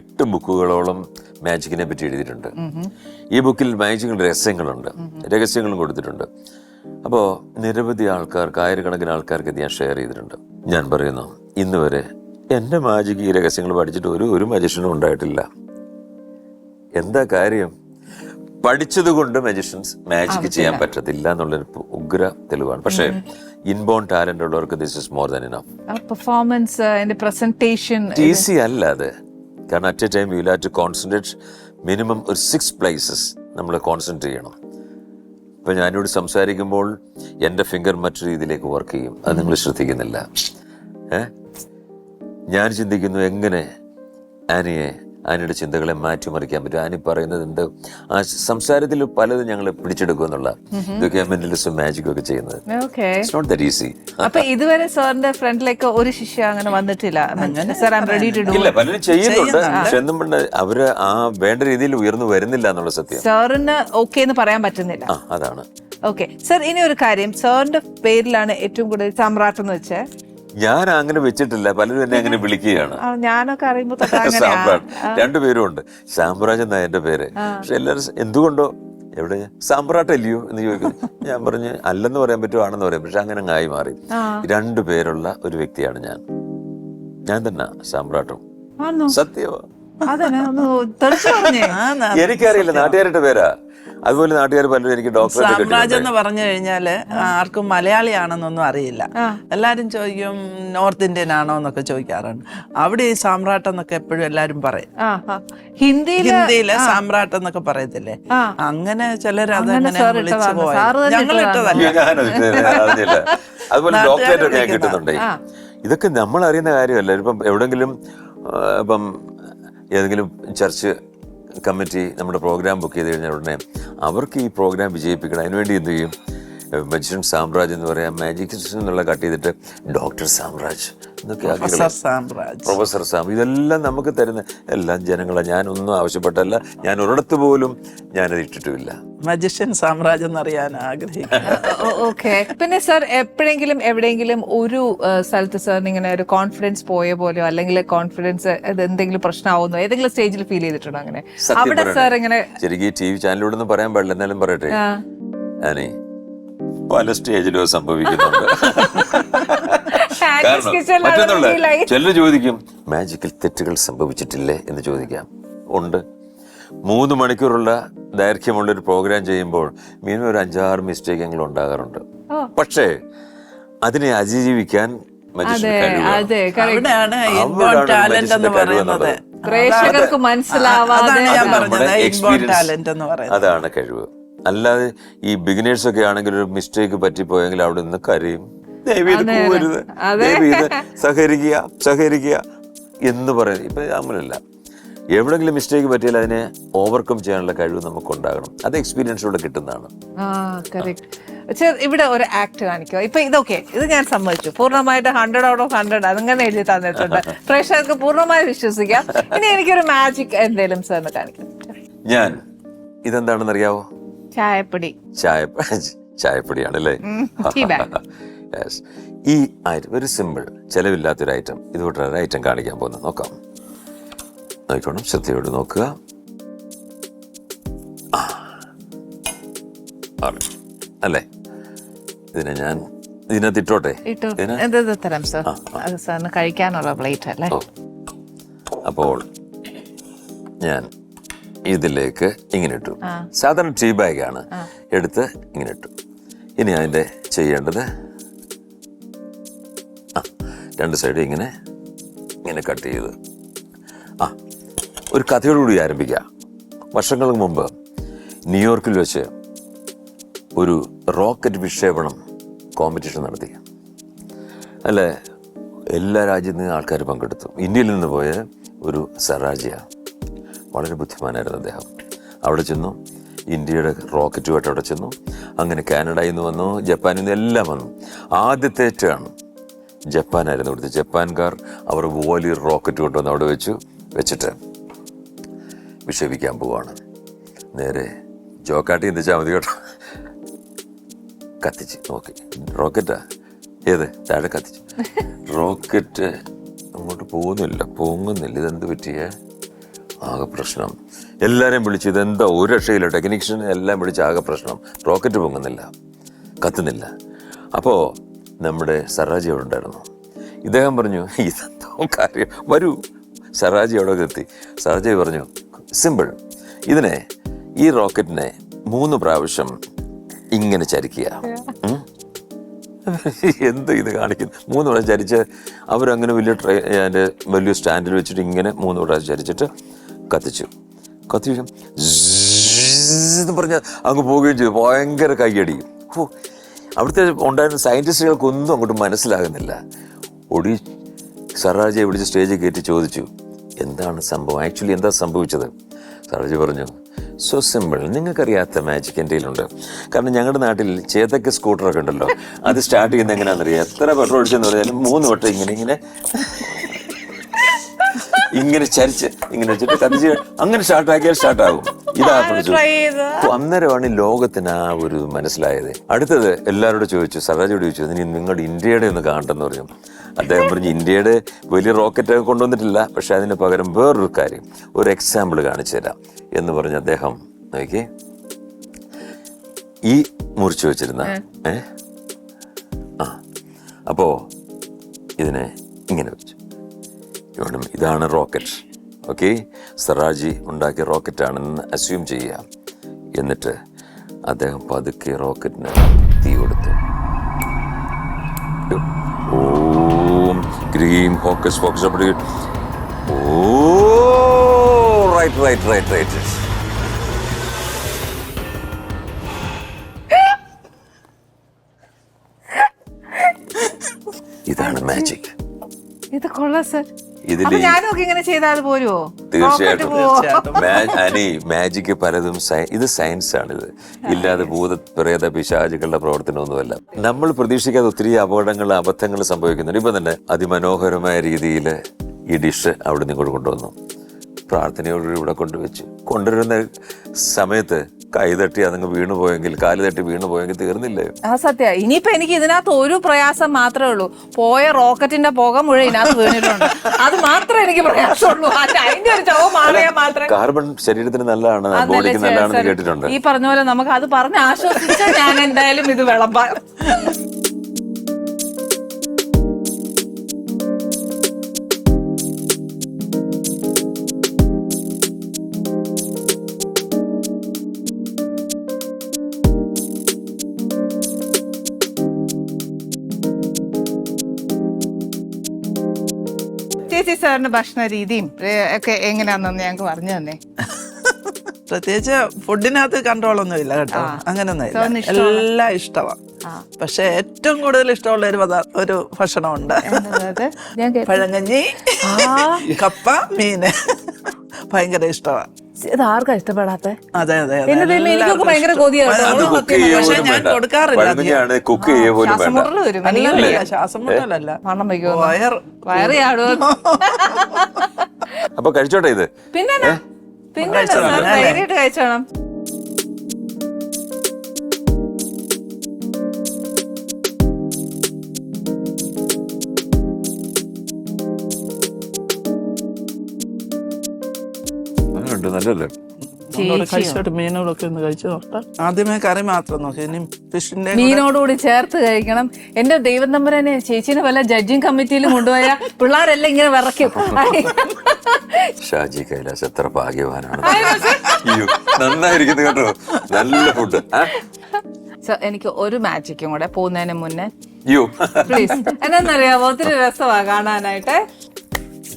8 ബുക്കുകളോളം മാജിക്കിനെ പറ്റി എഴുതിയിട്ടുണ്ട്. ഈ ബുക്കിൽ മാജിക്കിന്റെ രഹസ്യങ്ങളും കൊടുത്തിട്ടുണ്ട്. അപ്പോൾ നിരവധി ആൾക്കാർക്ക്, ആയിരക്കണക്കിന് ആൾക്കാർക്ക് ഇത് ഞാൻ ഷെയർ ചെയ്തിട്ടുണ്ട്. ഞാൻ പറയുന്നു, ഇന്ന് വരെ എൻ്റെ മാജിക് ഈ രഹസ്യങ്ങൾ പഠിച്ചിട്ട് ഒരു മജീഷ്യനും ഉണ്ടായിട്ടില്ല. എന്താ കാര്യം? പഠിച്ചത് കൊണ്ട് മാജിക് ചെയ്യാൻ പറ്റത്തില്ല എന്നുള്ളൊരു ഉഗ്ര തെളിവാണ്. പക്ഷേ ഇൻബോൺ ടാലന്റ് ഉള്ളവർക്ക് this is more than enough. Performance presentation easy അല്ല അത്. കാരണം at a time you have to concentrate minimum ഒരു 6 places നമ്മൾ കോൺസെൻട്രേറ്റ് ചെയ്യണം. ഇപ്പം ഞാനിവിടെ സംസാരിക്കുമ്പോൾ എൻ്റെ ഫിംഗർ മറ്റൊരു രീതിയിലേക്ക് വർക്ക് ചെയ്യും. അത് നിങ്ങൾ ശ്രദ്ധിക്കുന്നില്ല. ഞാൻ ചിന്തിക്കുന്നു എങ്ങനെ ആനിയുടെ ചിന്തകളെ മാറ്റിമറിക്കാൻ പറ്റും. ആനി പറയുന്നത് എന്ത്, ആ സംസാരത്തിൽ പലതും ഞങ്ങൾ പിടിച്ചെടുക്കുക എന്നുള്ള ഇതൊക്കെ മെന്റലിസം മാജിക്കും ഒക്കെ ചെയ്യുന്നത്. It's not that easy. അപ്പൊ ഇതുവരെ സാറിന്റെ ഫ്രണ്ടിലേക്ക് ഒരു ശിഷ്യ അങ്ങനെ വന്നിട്ടില്ല? ഇല്ല, പലരും ചെയ്യുന്നുണ്ട്. പക്ഷെ എന്തും അവര് ആ വേണ്ട രീതിയിൽ ഉയർന്നു വരുന്നില്ല എന്നുള്ള സത്യം. സാറിന് ഓക്കെ എന്ന് പറയാൻ പറ്റുന്നില്ല. അതാണ്. ഓക്കെ സർ, ഇനി ഒരു കാര്യം, സാറിന്റെ പേരിലാണ് ഏറ്റവും കൂടുതൽ സാമ്രാട്ട് എന്ന് വെച്ചാൽ ഞാൻ അങ്ങനെ വെച്ചിട്ടില്ല, പലരും എന്നെ അങ്ങനെ വിളിക്കുകയാണ്. ഞാനൊക്കെ അറിയുമ്പോ സാമ്രാട്ട് 2 പേരും ഉണ്ട്. സാമ്രാജ് എന്നാ എന്റെ പേര്. പക്ഷെ എല്ലാവരും എന്തുകൊണ്ടോ എവിടെ സാമ്രാട്ടല്ലയോ എന്ന് ചോദിക്കുന്നു. ഞാൻ പറഞ്ഞു അല്ലെന്ന് പറയാൻ പറ്റുമോ ആണെന്ന് പറയാം. പക്ഷെ അങ്ങനെ ആയി മാറി. 2 പേരുള്ള ഒരു വ്യക്തിയാണ് ഞാൻ തന്നെ സാമ്രാട്ടും. സത്യമോ? എനിക്കറിയില്ല, നാട്ടുകാരുടെ പേരാ. അതുപോലെ നാട്ടുകാർ പലരും എനിക്ക് സാമ്രാജ് എന്ന് പറഞ്ഞു കഴിഞ്ഞാല് ആർക്കും മലയാളിയാണെന്നൊന്നും അറിയില്ല. എല്ലാരും ചോദിക്കും നോർത്ത് ഇന്ത്യൻ ആണോ എന്നൊക്കെ ചോദിക്കാറുണ്ട്. അവിടെ ഈ സാമ്രാട്ട് എന്നൊക്കെ എപ്പോഴും എല്ലാരും പറയും. ഹിന്ദിയിലെ സാമ്രാട്ട് എന്നൊക്കെ പറയത്തില്ലേ, അങ്ങനെ ചിലർ അതങ്ങനെ വിളിച്ചു പോയി. ഞങ്ങൾ ഇട്ടതല്ല. അതുപോലെ ഡോക്ടറേറ്റ് ഒക്കെ കിട്ടുന്നുണ്ടേ. ഇതൊക്കെ നമ്മൾ അറിയുന്ന കാര്യമല്ല. ഇപ്പം എവിടെങ്കിലും ഇപ്പം ഏതെങ്കിലും ചർച്ച് കമ്മിറ്റി നമ്മുടെ പ്രോഗ്രാം ബുക്ക് ചെയ്ത് കഴിഞ്ഞാൽ ഉടനെ അവർക്ക് ഈ പ്രോഗ്രാം വിജയിപ്പിക്കണം, അതിനുവേണ്ടി എന്ത് ചെയ്യും, മജിഷ്യൻ സാമ്രാജ് എന്ന് പറയാം, മാജിഷ്യൻ എന്നുള്ള കട്ട് ചെയ്തിട്ട് ഡോക്ടർ സാമ്രാജ് എന്നൊക്കെ പ്രൊഫസർ സാം, ഇതെല്ലാം നമുക്ക് തരുന്ന എല്ലാം ജനങ്ങളെ. ഞാനൊന്നും ആവശ്യപ്പെട്ടല്ല, ഞാൻ ഒരിടത്ത് പോലും ഞാനത് ഇട്ടിട്ടുമില്ല. മജിഷ്യൻ സാമ്രാജ് എന്നറിയാൻ ആഗ്രഹിക്കുന്നു. ഓക്കെ. പിന്നെ സാർ എപ്പോഴെങ്കിലും എവിടെയെങ്കിലും ഒരു സ്ഥലത്ത് സാറിന് ഇങ്ങനെ ഒരു കോൺഫിഡൻസ് പോയ പോലെയോ അല്ലെങ്കിൽ കോൺഫിഡൻസ് എന്തെങ്കിലും പ്രശ്നമാവുന്നോ ഏതെങ്കിലും സ്റ്റേജിൽ ഫീൽ ചെയ്തിട്ടുണ്ടോ? അങ്ങനെ അവിടെ സാർ ഇങ്ങനെ ശരിക്കും TV ചാനലിലൂടെ ഒന്നും പറയാൻ പാടില്ല, എന്നാലും പറയട്ടെ. പല സ്റ്റേജിലും സംഭവിക്കുന്നുണ്ട്. ആനീസ് കിച്ചണിൽ അത് മറ്റൊന്നുള്ള reveal-ആയി. ചിലർ ചോദിക്കും മാജിക്കൽ തെറ്റുകൾ സംഭവിച്ചിട്ടില്ലേ എന്ന് ചോദിക്കാം. ഉണ്ട്. 3 മണിക്കൂറുള്ള ദൈർഘ്യമുള്ള ഒരു പ്രോഗ്രാം ചെയ്യുമ്പോൾ മിനിമം ഒരു 5-6 മിസ്റ്റേക്കെങ്കിലും ഉണ്ടാകാറുണ്ട്. പക്ഷേ അതിനെ അതിജീവിക്കാൻ magician കഴിവുണ്ട്. അതെ correct. അവിടെയാണ് ഇൻബോൺ അവിടെയാണ് ടാലന്റ് എന്ന് magician കഴിവ് പറയുന്നത്. എന്നുള്ളത്. പ്രേക്ഷകർക്ക് മനസ്സിലാവാതെ അതാണ് ഞാൻ അത് പറഞ്ഞത് നമ്മുടെ ഇൻബോൺ experience. ടാലന്റ് എന്ന് പറയുന്നത്. അതാണ് കഴിവ്. അല്ലാതെ ഈ ബിഗിനേഴ്സ് ഒക്കെ ആണെങ്കിൽ ഒരു മിസ്റ്റേക്ക് പറ്റിപ്പോയെങ്കിൽ അവിടെ നിന്ന് കരയും, ദയവ് ഇത് പോകരുത്, ദയവ് ഇത് സഹകരിക്കുക എന്ന് പറയും. ഇപ്പൊ അങ്ങനെയല്ല. എവിടെങ്കിലും മിസ്റ്റേക്ക് പറ്റിയാൽ അതിനെ ഓവർകം ചെയ്യാനുള്ള കഴിവ് നമുക്കുണ്ടാകണം. അത് എക്സ്പീരിയൻസിലൂടെ കിട്ടുന്നതാണ്. ഇവിടെ ഒരു ആക്ട് കാണിക്കുക. ഇപ്പൊ ഇതൊക്കെ ഇത് ഞാൻ സമ്മതിച്ചു, പൂർണ്ണമായിട്ട് 100 out of 100 അതിങ്ങനെ എഴുതി തന്നിട്ടുണ്ട്, പ്രേക്ഷകർക്ക് പൂർണ്ണമായി വിശ്വസിക്കാം. ഇനി എനിക്കൊരു മാജിക് എന്തെങ്കിലും സാറിന് കാണിക്കാം. ഞാൻ ഇതെന്താണെന്ന് അറിയാവോ? ചായപ്പൊടി. ചായപ്പൊടിയാണല്ലേ? tea bag. യെസ്. ഈ ഐറ്റം വെരി സിമ്പിൾ, ചെലവില്ലാത്തൊരു ഐറ്റം. ഇതുകൊണ്ടൊരു ഐറ്റം കാണിക്കാൻ പോകുന്നത്. നോക്കാം, നോക്കണം, ശ്രദ്ധയോട് നോക്കുക. അല്ലേ? ഇതിനെ ഞാൻ ഇതിനകത്ത് ഇട്ടോട്ടെ. തരാം സാർ, അത് സാറിന് കഴിക്കാനുള്ള പ്ലേറ്റ് അല്ലേ? അപ്പോൾ ഞാൻ ഇതിലേക്ക് ഇങ്ങനെ ഇട്ടു. സാധാരണ ടീ ബാഗാണ്, എടുത്ത് ഇങ്ങനെ ഇട്ടു. ഇനി അതിൻ്റെ ചെയ്യേണ്ടത് 2 സൈഡ് ഇങ്ങനെ ഇങ്ങനെ കട്ട് ചെയ്ത് ഒരു കഥയോടുകൂടി ആരംഭിക്കുക. വർഷങ്ങൾക്ക് മുമ്പ് ന്യൂയോർക്കിൽ വെച്ച് ഒരു റോക്കറ്റ് വിക്ഷേപണം കോമ്പറ്റീഷൻ നടത്തി. അല്ല, എല്ലാ രാജ്യത്തു നിന്ന് ആൾക്കാർ പങ്കെടുത്തു. ഇന്ത്യയിൽ നിന്ന് പോയ ഒരു സറാജിയ, വളരെ ബുദ്ധിമാനായിരുന്നു അദ്ദേഹം. അവിടെ ചെന്നു, ഇന്ത്യയുടെ റോക്കറ്റുമായിട്ട് അവിടെ ചെന്നു. അങ്ങനെ കാനഡയിൽ നിന്ന് വന്നു, ജപ്പാനിൽ നിന്ന് എല്ലാം വന്നു. ആദ്യത്തെ ആണ് ജപ്പാനായിരുന്നു. ഇവിടുത്തെ ജപ്പാൻകാർ അവർ വലിയൊരു റോക്കറ്റ് കൊണ്ടുവന്ന് അവിടെ വെച്ചിട്ട് വിക്ഷേപിക്കാൻ പോവാണ്. നേരെ ജോക്കാട്ടി എന്തിച്ചാൽ മതി കേട്ടോ. കത്തിച്ച് നോക്കി, റോക്കറ്റാ ഏത് താഴെ കത്തിച്ച്. റോക്കറ്റ് അങ്ങോട്ട് പൊങ്ങുന്നില്ല. ഇതെന്ത് പറ്റിയേ? ആകെ പ്രശ്നം. എല്ലാവരെയും വിളിച്ചു, ഇതെന്താ ഒരു രക്ഷയില്ല, ടെക്നീഷ്യൻ എല്ലാം വിളിച്ച് ആകെ പ്രശ്നം. റോക്കറ്റ് പൊങ്ങുന്നില്ല, കത്തുന്നില്ല. അപ്പോൾ നമ്മുടെ സറാജി അവിടെ ഉണ്ടായിരുന്നു. ഇദ്ദേഹം പറഞ്ഞു, ഇതെന്തോ കാര്യം, വരൂ. സറാജി അവിടെ എത്തി. സറാജി പറഞ്ഞു, സിമ്പിൾ, ഈ റോക്കറ്റിനെ 3 പ്രാവശ്യം ഇങ്ങനെ ചരിക്കുക. എന്ത് ഇത് കാണിക്കുന്നു? 3 പ്രാവശ്യം ചരിച്ച് അവരങ്ങനെ വലിയ സ്റ്റാൻഡിൽ വെച്ചിട്ട് ഇങ്ങനെ 3 പ്രാവശ്യം ചരിച്ചിട്ട് കത്തിച്ചു പറഞ്ഞാൽ അങ്ങ് പോവുകയും ചെയ്തു. ഭയങ്കര കയ്യടി. അവിടുത്തെ ഉണ്ടായിരുന്ന സയൻറ്റിസ്റ്റുകൾക്കൊന്നും അങ്ങോട്ട് മനസ്സിലാകുന്നില്ല. ഒടി സറാജിയെ വിളിച്ച് സ്റ്റേജിൽ കയറ്റി ചോദിച്ചു, എന്താണ് സംഭവം, ആക്ച്വലി എന്താ സംഭവിച്ചത്? സറാജി പറഞ്ഞു, സോ സിമ്പിൾ, നിങ്ങൾക്കറിയാത്ത മാജിക് എൻ്റെ കയ്യിലുണ്ട്. കാരണം ഞങ്ങളുടെ നാട്ടിൽ ചേതക്ക് സ്കൂട്ടറൊക്കെ ഉണ്ടല്ലോ, അത് സ്റ്റാർട്ട് ചെയ്യുന്നത് എങ്ങനെയാണെന്നറിയാം. എത്ര പെട്രോൾ ഒഴിച്ചെന്ന് പറഞ്ഞാലും 3 വട്ടം ഇങ്ങനെ ചരിച്ച് ഇങ്ങനെ വെച്ചിട്ട് കത്തിച്ച് അങ്ങനെ സ്റ്റാർട്ടാകും. ഇതാ പിടിച്ചു. അന്നേരമാണ് ലോകത്തിന് ആ ഒരു മനസ്സിലായത്. അടുത്തത് എല്ലാവരോടും ചോദിച്ചു, സറാജിയോട് ചോദിച്ചു, ഇനി നിങ്ങളുടെ ഇന്ത്യയുടെ ഒന്ന് കാണട്ടെന്ന് പറഞ്ഞു. അദ്ദേഹം പറഞ്ഞു, ഇന്ത്യയുടെ വലിയ റോക്കറ്റ് കൊണ്ടുവന്നിട്ടില്ല, പക്ഷെ അതിന് പകരം വേറൊരു കാര്യം, ഒരു എക്സാമ്പിൾ കാണിച്ചു തരാം എന്ന് പറഞ്ഞ് അദ്ദേഹം നോക്കി ഈ മുറിച്ചു വെച്ചിരുന്ന അപ്പോ ഇതിനെ ഇങ്ങനെ വെച്ചു. ഇതാണ് റോക്കറ്റ്. ഓക്കെ, സറാജി ഉണ്ടാക്കിയ റോക്കറ്റാണെന്ന് അസ്യൂം ചെയ്യുക. എന്നിട്ട് അദ്ദേഹം പതുക്കെ റോക്കറ്റിന് തീ കൊടുത്തു. ഓം ഗ്രീം ഫോക്കസ് അപ്പടി. ഓ റൈറ്റ്. ഇതാണ് മാജിക്. ഇത് കൊള്ളാം സർ. ഇതില് ഞാനൊക്കെ ഇങ്ങനെ ചെയ്താൽ പോരുമോ? തീർച്ചയായിട്ടും. മാജിക് പലതും ഇത് സയൻസ് ആണിത്. ഇല്ലാതെ ഭൂതപ്രേത പിശാചുകളുടെ പ്രവർത്തനമൊന്നുമല്ല. നമ്മൾ പ്രതീക്ഷിക്കാതെ ഒത്തിരി അബദ്ധങ്ങൾ സംഭവിക്കുന്നുണ്ട്. ഇപ്പൊ തന്നെ അതിമനോഹരമായ രീതിയിൽ ഈ ഡിഷ് അവിടെ നിന്ന് കൊണ്ടുവന്നു. പ്രാർത്ഥനയോടുകൂടി ഇവിടെ കൊണ്ടുവച്ചു. കൊണ്ടുവരുന്ന സമയത്ത് കൈ തട്ടി അതങ്ങ് വീണു പോയെങ്കിൽ, കാല് തട്ടി വീണു പോയെങ്കിൽ തീർന്നില്ലേ? ആ സത്യ. ഇനിയിപ്പോ എനിക്ക് ഇതിനകത്ത് ഒരു പ്രയാസം മാത്രമേ ഉള്ളൂ, പോയ റോക്കറ്റിന്റെ പുക മുഴുവൻ ഇതിനകത്ത് വീണിട്ടുണ്ട്. അത് മാത്രമേ എനിക്ക് പ്രയാസമുള്ളൂ. അതിന്റെ ഒരു ചവ മാറിയാൽ മാത്രമേ. കാർബൺ ശരീരത്തിന് നല്ലതാണ്, ബോഡിക്ക് നല്ലതാണെന്ന് കേട്ടിട്ടുണ്ട്. ഈ പറഞ്ഞ പോലെ നമുക്ക് അത് പറഞ്ഞ് ആശ്വസിച്ചാൽ ഞാൻ എന്തായാലും ഇത് വിളമ്പാം. ചേച്ചി സാറിന്റെ ഭക്ഷണ രീതിയും ഒക്കെ എങ്ങനെയാണെന്ന് ഞങ്ങൾക്ക് പറഞ്ഞു തന്നെ. പ്രത്യേകിച്ച് ഫുഡിനകത്ത് കൺട്രോൾ ഒന്നും ഇല്ല കേട്ടോ, അങ്ങനെയൊന്നും ഇല്ല, എല്ലാം ഇഷ്ടമാണ്. പക്ഷെ ഏറ്റവും കൂടുതൽ ഇഷ്ടമുള്ള ഒരു ഭക്ഷണമുണ്ട്, പഴങ്കഞ്ഞി, കപ്പ, മീന്. ഭയങ്കര ഇഷ്ടമാണ്. ഇത് ആർക്കാ ഇഷ്ടപ്പെടാത്ത? അതെ അതെ, എനിക്കൊക്കെ ഭയങ്കര പക്ഷെ ഞാൻ കൊടുക്കാറില്ല. ശ്വാസം മുട്ടലല്ല, മണം വയ്ക്കോ, വയറ് ചാടുമോ? അപ്പൊ കഴിച്ചോട്ടെ ഇത്. പിന്നെ ധൈര്യമായിട്ട് കഴിച്ചോണം. നല്ലല്ലേ? മീനുകളൊക്കെ ഒന്ന് കഴിച്ചു നോക്കാം. ആദ്യമേ കറി മാത്രം നോക്കി, ഇനി ഫിഷിന്റെ മീനോടുകൂടി ചേർത്ത് കഴിക്കണം. എന്റെ ദൈവം തമ്പുരാനെ, ചേച്ചിനെ വല്ല ജഡ്ജിങ് കമ്മിറ്റിയിലും കൊണ്ടുപോയ പിള്ളേരെല്ലാം ഇങ്ങനെ വിറയ്ക്കും. ഷാജി കൈലാസ് എത്ര ഭാഗ്യവാനാണ്. നന്നായിരിക്കുന്നു കേട്ടോ, നല്ല ഫുഡ്. എനിക്ക് ഒരു മാജിക്കും കൂടെ പോകുന്നതിന് മുന്നേ യോ പ്ലീസ്. എന്താന്നറിയാമോ, ഒത്തിരി രസമാ കാണാനായിട്ട്.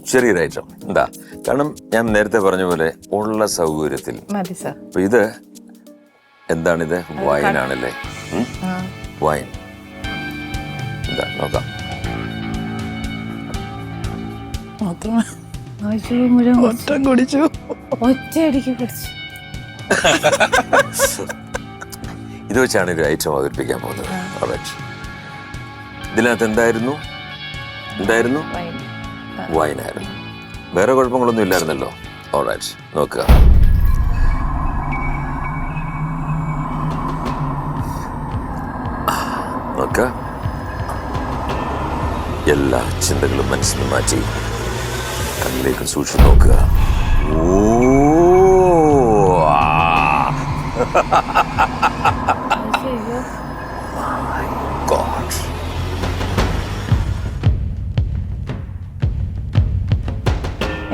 ചെറിയൊരു ഐറ്റം എന്താ, കാരണം ഞാൻ നേരത്തെ പറഞ്ഞ പോലെ ഉള്ള സൗകര്യത്തിൽ മതി സാർ. അപ്പൊ ഇത് എന്താണിത്? വൈനാണല്ലേ? വൈൻ. എന്താ നോക്കാം. കുടിച്ചു, ഒറ്റയടിക്ക് കുടിച്ചു. ഇത് വെച്ചാണ് ഒരു ഐറ്റം അവതരിപ്പിക്കാൻ പോകുന്നത്. ഇതിനകത്ത് എന്തായിരുന്നു? വൈനായിരുന്നു. വേറെ കുഴപ്പങ്ങളൊന്നും ഇല്ലായിരുന്നല്ലോ. ഓൾറൈറ്റ്, നോക്കുക. എല്ലാ ചിന്തകളും മനസ്സിൽ നിന്ന് മാറ്റി കണ്ണിലേക്ക് സൂക്ഷിച്ചു നോക്കുക.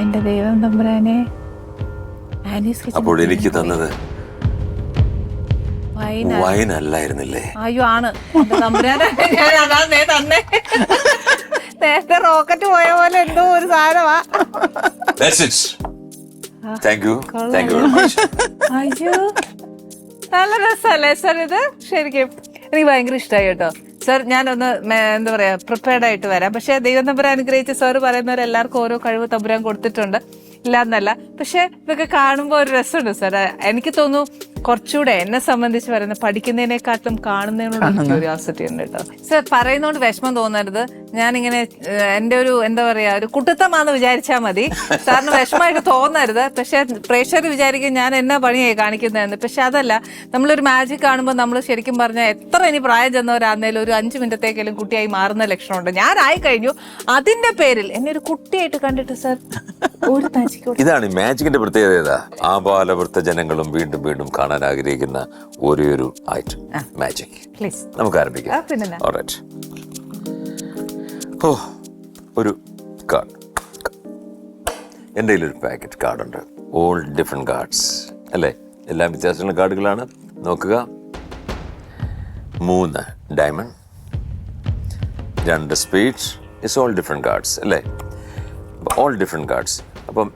എന്റെ ദൈവം തമ്പുരാനെ, അപ്പോൾ എനിക്ക് തന്നത് വൈൻ അല്ലായിരുന്നില്ലേ? അയ്യോ ആണ് തമ്പുരാനെ. തന്നെ നേരത്തെ റോക്കറ്റ് പോയ പോലെ എന്തോ ഒരു സാധനമാ. അയ്യോ നല്ല രസമല്ലേ സാർ ഇത്? ശരിക്കും എനിക്ക് ഭയങ്കര ഇഷ്ടമായി കേട്ടോ സാർ. ഞാനൊന്ന് എന്താ പറയാ പ്രിപ്പയർഡ് ആയിട്ട് വരാം. പക്ഷെ ദൈവം തമ്പുരാൻ അനുഗ്രഹിച്ച് സാർ പറയുന്നവരെല്ലാവർക്കും ഓരോ കഴിവ് തമ്പുരാൻ കൊടുത്തിട്ടുണ്ട്, ഇല്ലാന്നല്ല. പക്ഷെ ഇതൊക്കെ കാണുമ്പോൾ ഒരു രസമുണ്ട് സാർ. എനിക്ക് തോന്നുന്നു കുറച്ചുകൂടെ എന്നെ സംബന്ധിച്ച് പറയുന്നത് പഠിക്കുന്നതിനെക്കാട്ടും കാണുന്നതിനോട് ക്യൂരിയോസിറ്റി ഉണ്ട് കേട്ടോ സാർ. പറയുന്നതുകൊണ്ട് വിഷമം തോന്നരുത്. ഞാനിങ്ങനെ എൻ്റെ ഒരു എന്താ പറയാ ഒരു കുട്ടിത്തമാന്ന് വിചാരിച്ചാൽ മതി. സാറിന് വിഷമമായിട്ട് തോന്നരുത്. പക്ഷെ പ്രേക്ഷകർ വിചാരിക്കും ഞാൻ എന്നാ പണിയായി കാണിക്കുന്നതെന്ന്. പക്ഷെ അതല്ല, നമ്മളൊരു മാജിക് കാണുമ്പോൾ നമ്മൾ ശരിക്കും പറഞ്ഞാൽ എത്ര ഇനി പ്രായം ചെന്നവരാന്നേലും ഒരു 5 മിനിറ്റത്തേക്കെങ്കിലും കുട്ടിയായി മാറുന്ന ലക്ഷണമുണ്ട്. ഞാനായി കഴിഞ്ഞു. അതിന്റെ പേരിൽ എന്നെ ഒരു കുട്ടിയായിട്ട് കണ്ടിട്ട് സാർ ഒരു മാജിക്. ഇതാണ് മാജിക്കിന്റെ പ്രത്യേകത. ആബാലവൃത്ത ജനങ്ങളും വീണ്ടും വീണ്ടും കാണാൻ ആഗ്രഹിക്കുന്ന ഒരേ ഒരു ഐറ്റം മാജിക്. നമുക്ക് ആരംഭിക്കാം. ഓൾറൈറ്റ്. ഒരു കാർഡ്. എൻ്റെ കയ്യിലൊരു പാക്കറ്റ് കാർഡുണ്ട്. ഓൾ ഡിഫറെന്റ് കാർഡ്സ് അല്ലേ? എല്ലാം വ്യത്യാസമുള്ള കാർഡുകളാണ്. നോക്കുക. 3 diamond, 2 speed. It's all different cards അല്ലേ? All different cards. അപ്പം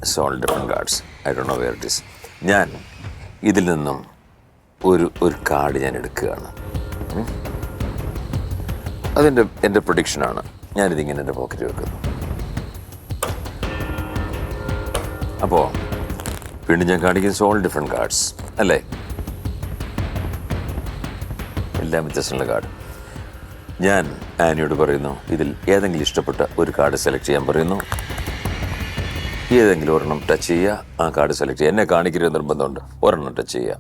it's all different cards. I don't know where it is. ഞാൻ ഇതിൽ നിന്നും ഒരു കാർഡ് ഞാൻ എടുക്കുകയാണ്. എൻ്റെ പ്രൊഡിക്ഷനാണ്. ഞാനിതിങ്ങനെ എൻ്റെ പോക്കറ്റിൽ വെക്കുന്നു. അപ്പോൾ വീണ്ടും ഞാൻ കാണിക്കുന്നത് ഓൾ ഡിഫറെന്റ് കാർഡ്സ് അല്ലേ? എല്ലാം വ്യത്യാസമുള്ള കാർഡ്. ഞാൻ ആനിയോട് പറയുന്നു, ഇതിൽ ഏതെങ്കിലും ഇഷ്ടപ്പെട്ട ഒരു കാർഡ് സെലക്ട് ചെയ്യാൻ പറയുന്നു. ഏതെങ്കിലും ഒരെണ്ണം ടച്ച് ചെയ്യുക, ആ കാർഡ് സെലക്ട് ചെയ്യുക. എന്നെ കാണിക്കരുത് നിർബന്ധമുണ്ട്, ഒരെണ്ണം ടച്ച് ചെയ്യുക.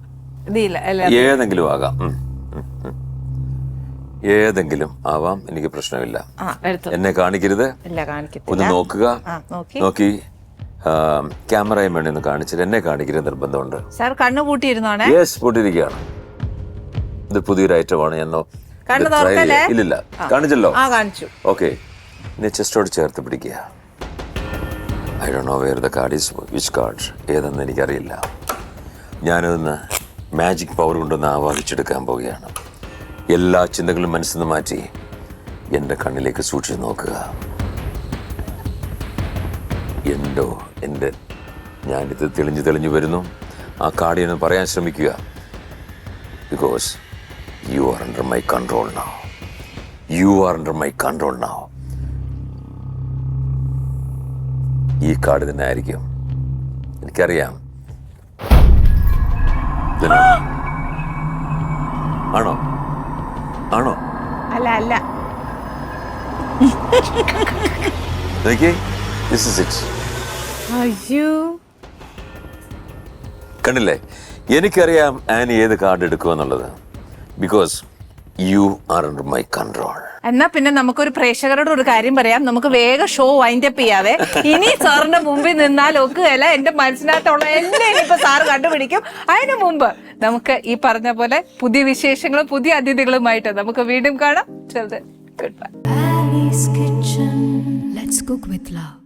ഏതെങ്കിലും ആകാം, ഏതെങ്കിലും ആവാം, എനിക്ക് പ്രശ്നമില്ല. എന്നെ കാണിക്കരുത്, ഒന്ന് നോക്കുക. നോക്കി ക്യാമറയും വേണ്ടി ഒന്ന് കാണിച്ചിട്ട് എന്നെ കാണിക്കരുത് നിർബന്ധമുണ്ട്. കണ്ണു പൂട്ടിയിരുന്നോണേ? യെസ്, പൂട്ടിയിരിക്കുകയാണ്. ഇത് പുതിയൊരു ഐറ്റമാണ്. ഞാൻ ഇല്ലില്ല, കാണിച്ചല്ലോ. ഓക്കെ, ഇനി ചെസ്റ്റോട് ചേർത്ത് പിടിക്കുക. I don't know where the card is, which card ഏതെന്ന് എനിക്കറിയില്ല. ഞാനതൊന്ന് മാജിക് പവർ കൊണ്ടൊന്ന് ആവാഹിച്ചെടുക്കാൻ പോവുകയാണ്. എല്ലാ ചിന്തകളും മനസ്സിൽ നിന്ന് മാറ്റി എൻ്റെ കണ്ണിലേക്ക് സൂക്ഷിച്ച് നോക്കുക. എൻ്റെ ഞാനിത് തെളിഞ്ഞു വരുന്നു. ആ കാർഡ് എന്ന് പറയാൻ ശ്രമിക്കുക. Because you are under my control now. U are under my control now. ഈ കാർഡ് തന്നെ ആയിരിക്കും, എനിക്കറിയാം. ആണോ? ആണോ? അല്ല. This is it. അയ്യോ, കണ്ടില്ലേ? എനിക്കറിയാം ആനി ഏത് കാർഡ് എടുക്കുമെന്നുള്ളത്. Because you are under my control. എന്നാ പിന്നെ നമുക്കൊരു പ്രേക്ഷകരോട് ഒരു കാര്യം പറയാം. നമുക്ക് വേഗം ഷോ വൈൻഡപ്പ് ചെയ്യാതെ. ഇനി സാറിന്റെ മുമ്പിൽ നിന്നാൽ ഒക്കുകയല്ല, എന്റെ മനസ്സിനകത്തുള്ള എന്നെ ഇനിയിപ്പോ സാറ് കണ്ടുപിടിക്കും. അതിനു മുമ്പ് നമുക്ക് ഈ പറഞ്ഞ പോലെ പുതിയ വിശേഷങ്ങളും പുതിയ അതിഥികളുമായിട്ട് നമുക്ക് വീണ്ടും കാണാം. Good bye. Annie's Kitchen. Let's cook with love.